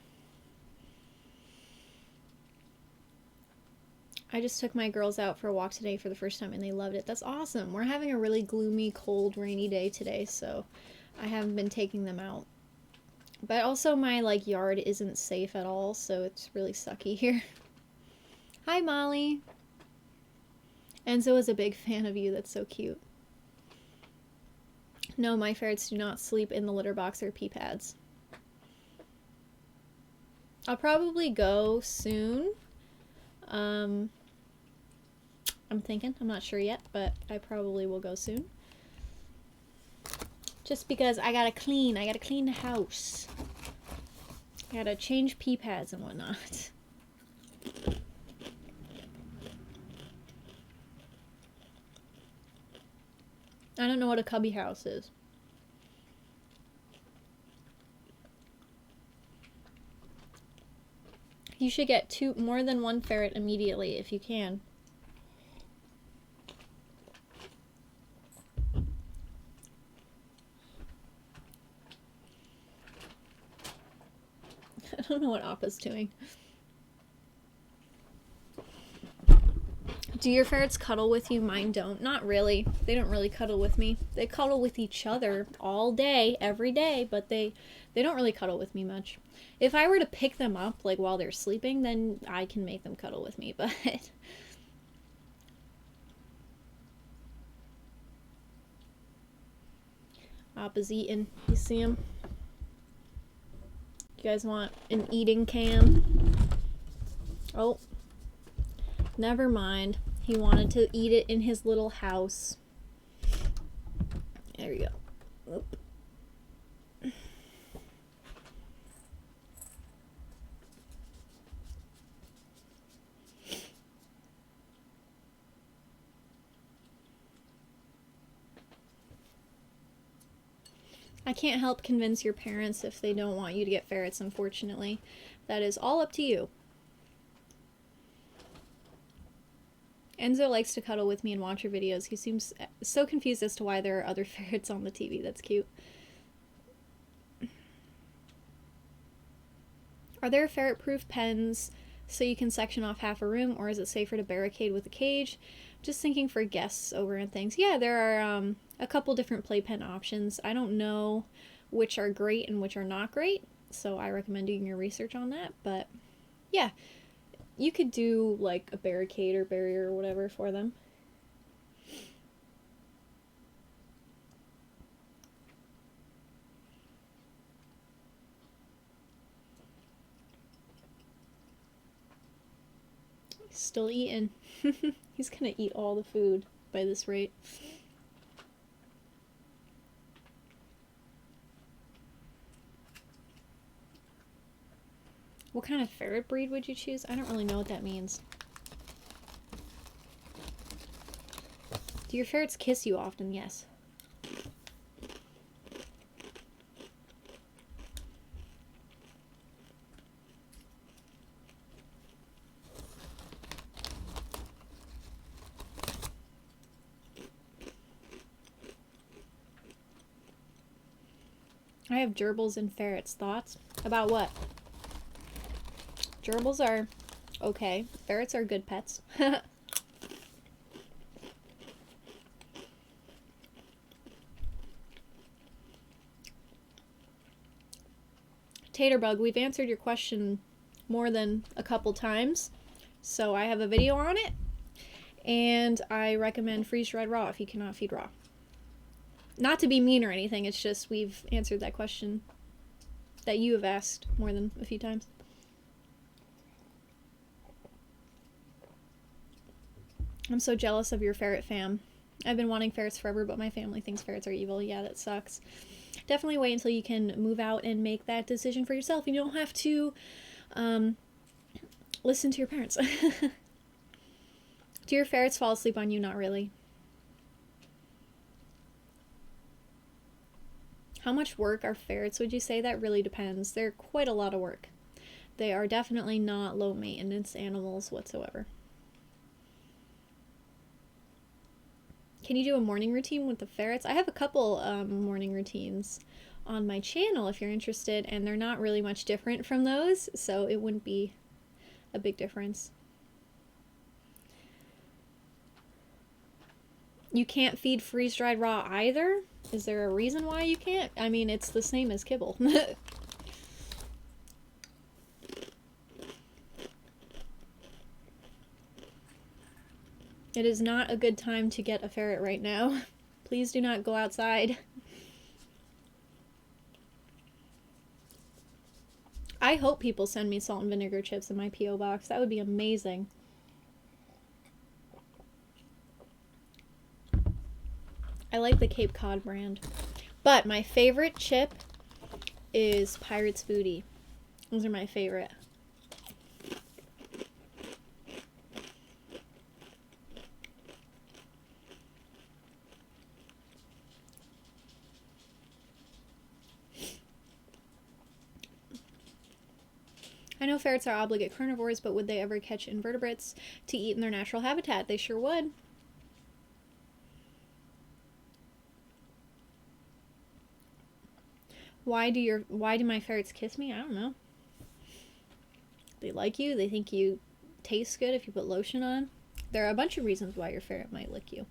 S1: I just took my girls out for a walk today for the first time and they loved it. That's awesome. We're having a really gloomy, cold, rainy day today, so I haven't been taking them out. But also my like yard isn't safe at all, so it's really sucky here. Hi, Molly. Enzo is a big fan of you. That's so cute. No, my ferrets do not sleep in the litter box or pee pads. I'll probably go soon. I'm thinking. I'm not sure yet, but I probably will go soon. Just because I gotta clean the house. I gotta change pee pads and whatnot. I don't know what a cubby house is. You should get more than one ferret immediately if you can. I don't know what Appa's doing. Do your ferrets cuddle with you? Mine don't. Not really. They don't really cuddle with me. They cuddle with each other all day, every day, but they don't really cuddle with me much. If I were to pick them up, like, while they're sleeping, then I can make them cuddle with me, but... Appa's eating. You see him? You guys want an eating cam? Oh. Never mind. He wanted to eat it in his little house. There you go. Oop. I can't help convince your parents if they don't want you to get ferrets, unfortunately. That is all up to you. Enzo likes to cuddle with me and watch your videos. He seems so confused as to why there are other ferrets on the TV. That's cute. Are there ferret-proof pens so you can section off half a room, or is it safer to barricade with a cage? Just thinking for guests over and things. Yeah, there are a couple different playpen options. I don't know which are great and which are not great, so I recommend doing your research on that. But yeah, you could do like a barricade or barrier or whatever for them. He's still eating. He's gonna eat all the food by this rate. What kind of ferret breed would you choose? I don't really know what that means. Do your ferrets kiss you often? Yes. I have gerbils and ferrets. Thoughts? About what? Gerbils are okay. Ferrets are good pets. Taterbug, we've answered your question more than a couple times, so I have a video on it, and I recommend freeze-dried raw if you cannot feed raw. Not to be mean or anything, it's just we've answered that question that you have asked more than a few times. I'm so jealous of your ferret fam. I've been wanting ferrets forever, but my family thinks ferrets are evil. Yeah, that sucks. Definitely wait until you can move out and make that decision for yourself. You don't have to listen to your parents. Do your ferrets fall asleep on you? Not really. How much work are ferrets, would you say? That really depends. They're quite a lot of work. They are definitely not low maintenance animals whatsoever. Can you do a morning routine with the ferrets? I have a couple morning routines on my channel if you're interested, and they're not really much different from those, so it wouldn't be a big difference. You can't feed freeze-dried raw either? Is there a reason why you can't? I mean, it's the same as kibble. It is not a good time to get a ferret right now. Please do not go outside. I hope people send me salt and vinegar chips in my P.O. box. That would be amazing. I like the Cape Cod brand. But my favorite chip is Pirate's Booty. Those are my favorite. I know ferrets are obligate carnivores, but would they ever catch invertebrates to eat in their natural habitat? They sure would. Why do my ferrets kiss me? I don't know. They like you. They think you taste good if you put lotion on. There are a bunch of reasons why your ferret might lick you.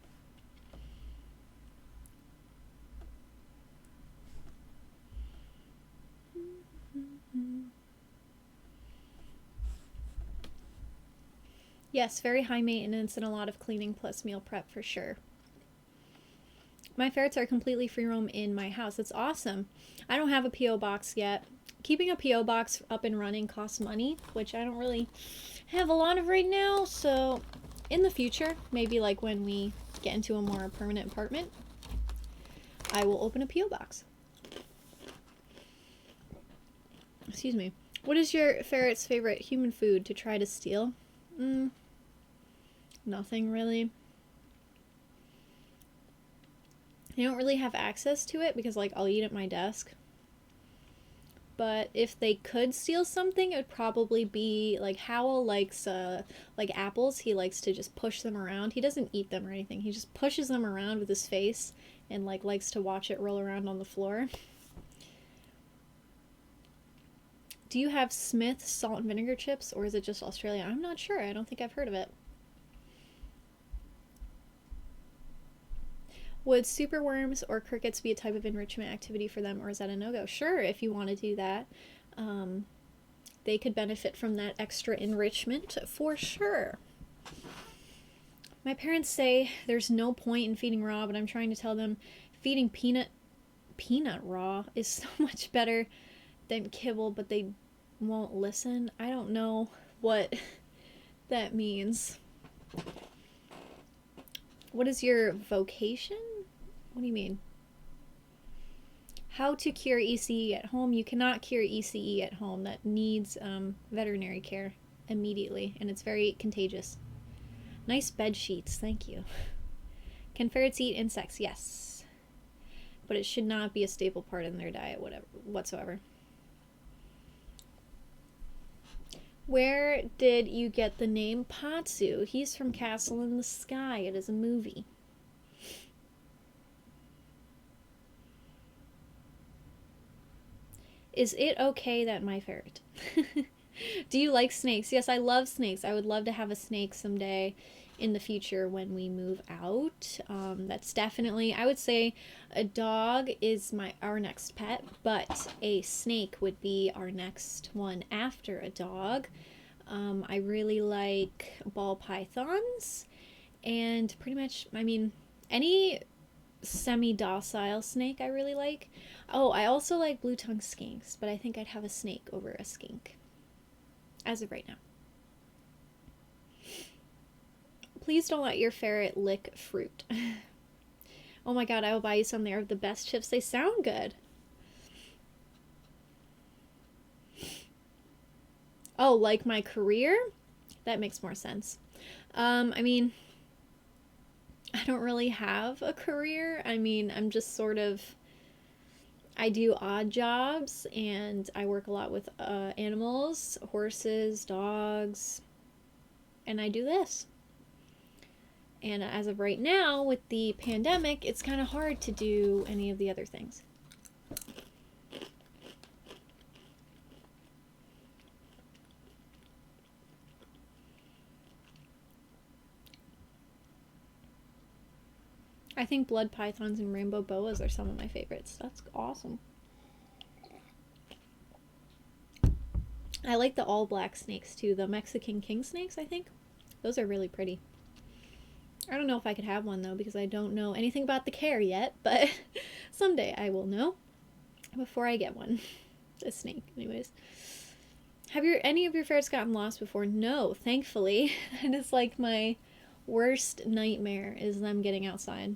S1: Yes, very high maintenance and a lot of cleaning plus meal prep for sure. My ferrets are completely free roam in my house. It's awesome. I don't have a P.O. box yet. Keeping a P.O. box up and running costs money, which I don't really have a lot of right now. So in the future, maybe like when we get into a more permanent apartment, I will open a P.O. box. Excuse me. What is your ferret's favorite human food to try to steal? Nothing really. I don't really have access to it because like I'll eat at my desk. But if they could steal something, it would probably be like Howl likes like apples. He likes to just push them around. He doesn't eat them or anything. He just pushes them around with his face and like likes to watch it roll around on the floor. Do you have Smith's salt and vinegar chips, or is it just Australia? I'm not sure. I don't think I've heard of it. Would superworms or crickets be a type of enrichment activity for them, or is that a no-go? Sure, if you want to do that. They could benefit from that extra enrichment for sure. My parents say there's no point in feeding raw, but I'm trying to tell them feeding peanut raw is so much better than kibble, but they won't listen. I don't know what that means. What is your vocation? What do you mean? How to cure ECE at home? You cannot cure ECE at home. That needs veterinary care immediately, and it's very contagious. Nice bed sheets, thank you. Can ferrets eat insects? Yes, but it should not be a staple part in their diet, whatsoever. Where did you get the name Pazu? He's from Castle in the Sky. It is a movie. Is it okay that my ferret? Do you like snakes? Yes, I love snakes. I would love to have a snake someday in the future when we move out. That's definitely, I would say a dog is our next pet, but a snake would be our next one after a dog. I really like ball pythons, and pretty much, I mean, any semi-docile snake I really like. Oh, I also like blue-tongued skinks, but I think I'd have a snake over a skink as of right now. Please don't let your ferret lick fruit. Oh my god, I will buy you some. They're the best chips. They sound good. Oh, like my career? That makes more sense. I mean, I don't really have a career. I mean, I'm just sort of, I do odd jobs, and I work a lot with animals, horses, dogs, and I do this. And as of right now, with the pandemic, it's kind of hard to do any of the other things. I think blood pythons and rainbow boas are some of my favorites. That's awesome. I like the all black snakes too, the Mexican king snakes, I think. Those are really pretty. I don't know if I could have one though, because I don't know anything about the care yet, but someday I will know before I get one. A snake, anyways. Have any of your ferrets gotten lost before? No, thankfully. That is like my worst nightmare, is them getting outside.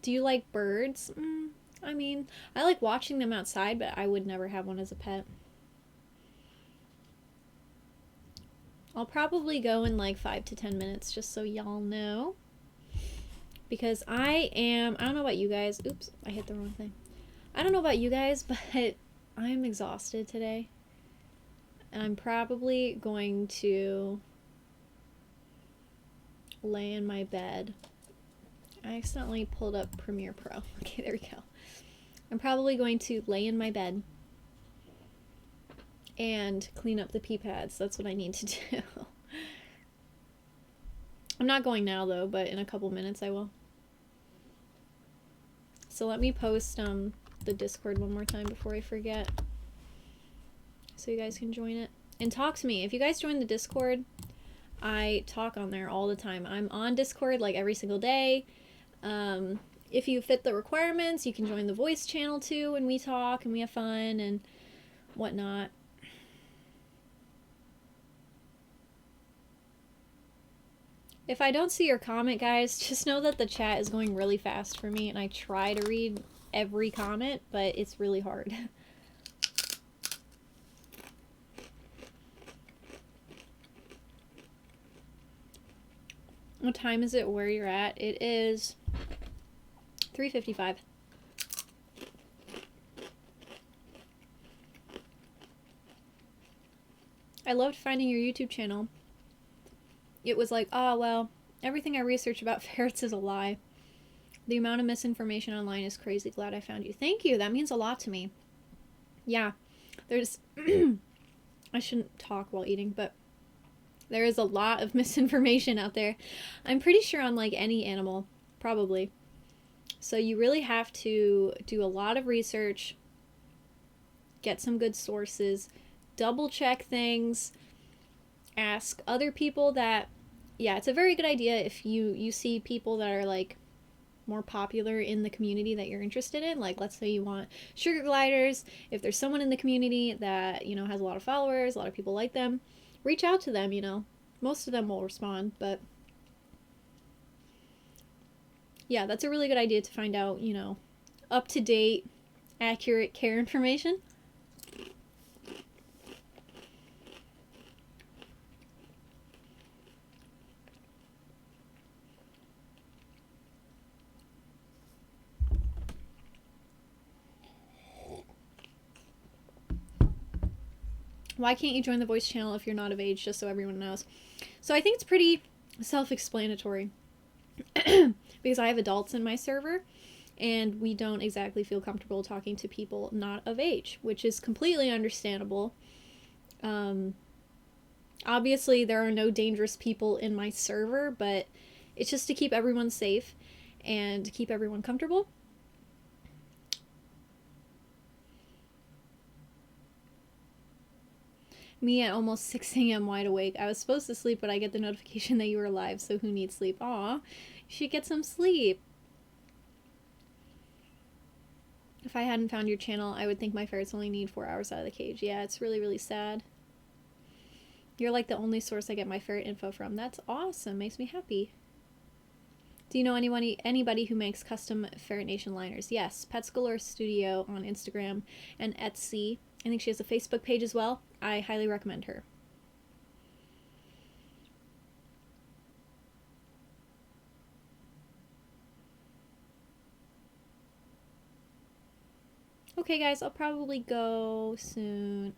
S1: Do you like birds? I mean, I like watching them outside, but I would never have one as a pet. I'll probably go in like 5 to 10 minutes, just so y'all know. Because I don't know about you guys. Oops, I hit the wrong thing. I don't know about you guys, but I'm exhausted today. And I'm probably going to lay in my bed. I accidentally pulled up Premiere Pro. Okay, there we go. I'm probably going to lay in my bed and clean up the pee pads. That's what I need to do. I'm not going now though, but in a couple minutes I will. So let me post the Discord one more time before I forget, so you guys can join it and talk to me. If you guys join the Discord, I talk on there all the time. I'm on Discord like every single day. If you fit the requirements, you can join the voice channel too, and we talk and we have fun and whatnot. If I don't see your comment, guys, just know that the chat is going really fast for me, and I try to read every comment, but it's really hard. What time is it where you're at? It is 3:55. I loved finding your YouTube channel. It was like, oh, well, everything I research about ferrets is a lie. The amount of misinformation online is crazy. Glad I found you. Thank you. That means a lot to me. Yeah, there's... I shouldn't talk while eating, but there is a lot of misinformation out there. I'm pretty sure on like any animal, probably. So you really have to do a lot of research, get some good sources, double check things, ask other people that, yeah, it's a very good idea if you see people that are like more popular in the community that you're interested in. Like, let's say you want sugar gliders. If there's someone in the community that, you know, has a lot of followers, a lot of people like them, reach out to them, you know. Most of them will respond, but yeah, that's a really good idea to find out, you know, up-to-date, accurate care information. Why can't you join the voice channel if you're not of age, just so everyone knows? So I think it's pretty self-explanatory. Because I have adults in my server, and we don't exactly feel comfortable talking to people not of age, which is completely understandable. Obviously, there are no dangerous people in my server, but it's just to keep everyone safe and to keep everyone comfortable. Me at almost 6 a.m. wide awake. I was supposed to sleep, but I get the notification that you were live, so who needs sleep? Aw, you should get some sleep. If I hadn't found your channel, I would think my ferrets only need 4 hours out of the cage. Yeah, it's really, really sad. You're like the only source I get my ferret info from. That's awesome. Makes me happy. Do you know anybody who makes custom Ferret Nation liners? Yes, Pets Galore Studio on Instagram and Etsy. I think she has a Facebook page as well. I highly recommend her. Okay, guys, I'll probably go soon.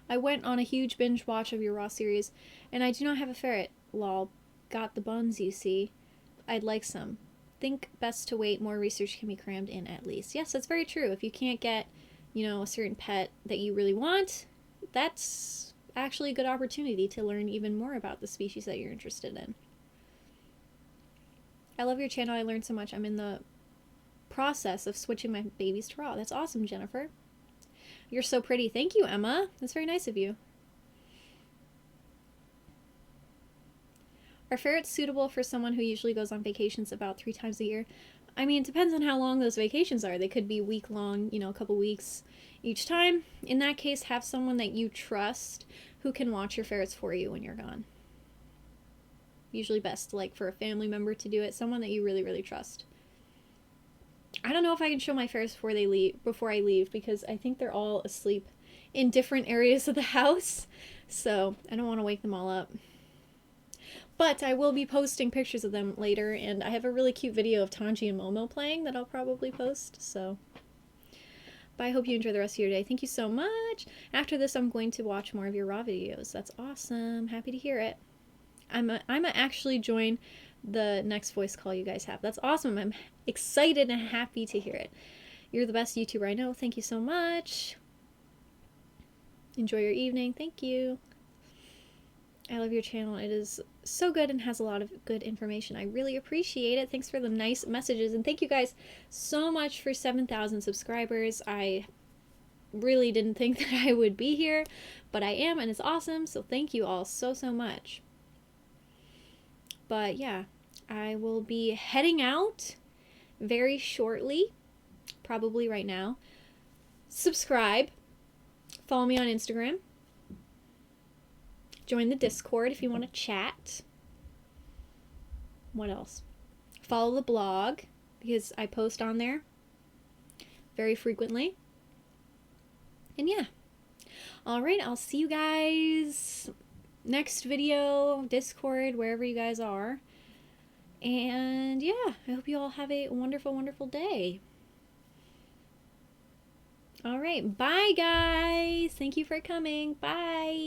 S1: I went on a huge binge watch of your Raw series, and I do not have a ferret. Lol. Got the buns, you see. I'd like some. Think best to wait. More research can be crammed in at least. Yes, that's very true. If you can't get, a certain pet that you really want, that's actually a good opportunity to learn even more about the species that you're interested in. I love your channel. I learned so much. I'm in the process of switching my babies to Raw. That's awesome, Jennifer. You're so pretty. Thank you, Emma. That's very nice of you. Are ferrets suitable for someone who usually goes on vacations about 3 times a year? I mean, it depends on how long those vacations are. They could be week long, a couple weeks each time. In that case, have someone that you trust who can watch your ferrets for you when you're gone. Usually best, like, for a family member to do it. Someone that you really, really trust. I don't know if I can show my ferrets before I leave because I think they're all asleep in different areas of the house. So I don't want to wake them all up. But I will be posting pictures of them later, and I have a really cute video of Tanji and Momo playing that I'll probably post, so. But I hope you enjoy the rest of your day. Thank you so much. After this, I'm going to watch more of your Raw videos. That's awesome. Happy to hear it. I'm actually join the next voice call you guys have. That's awesome. I'm excited and happy to hear it. You're the best YouTuber I know. Thank you so much. Enjoy your evening. Thank you. I love your channel. It is so good and has a lot of good information. I really appreciate it. Thanks for the nice messages. And thank you guys so much for 7,000 subscribers. I really didn't think that I would be here, but I am, and it's awesome. So thank you all so, so much. But yeah, I will be heading out very shortly, probably right now. Subscribe. Follow me on Instagram. Join the Discord if you want to chat. What else? Follow the blog because I post on there very frequently. And yeah. Alright, I'll see you guys next video, Discord, wherever you guys are. And yeah, I hope you all have a wonderful, wonderful day. Alright, bye guys. Thank you for coming. Bye.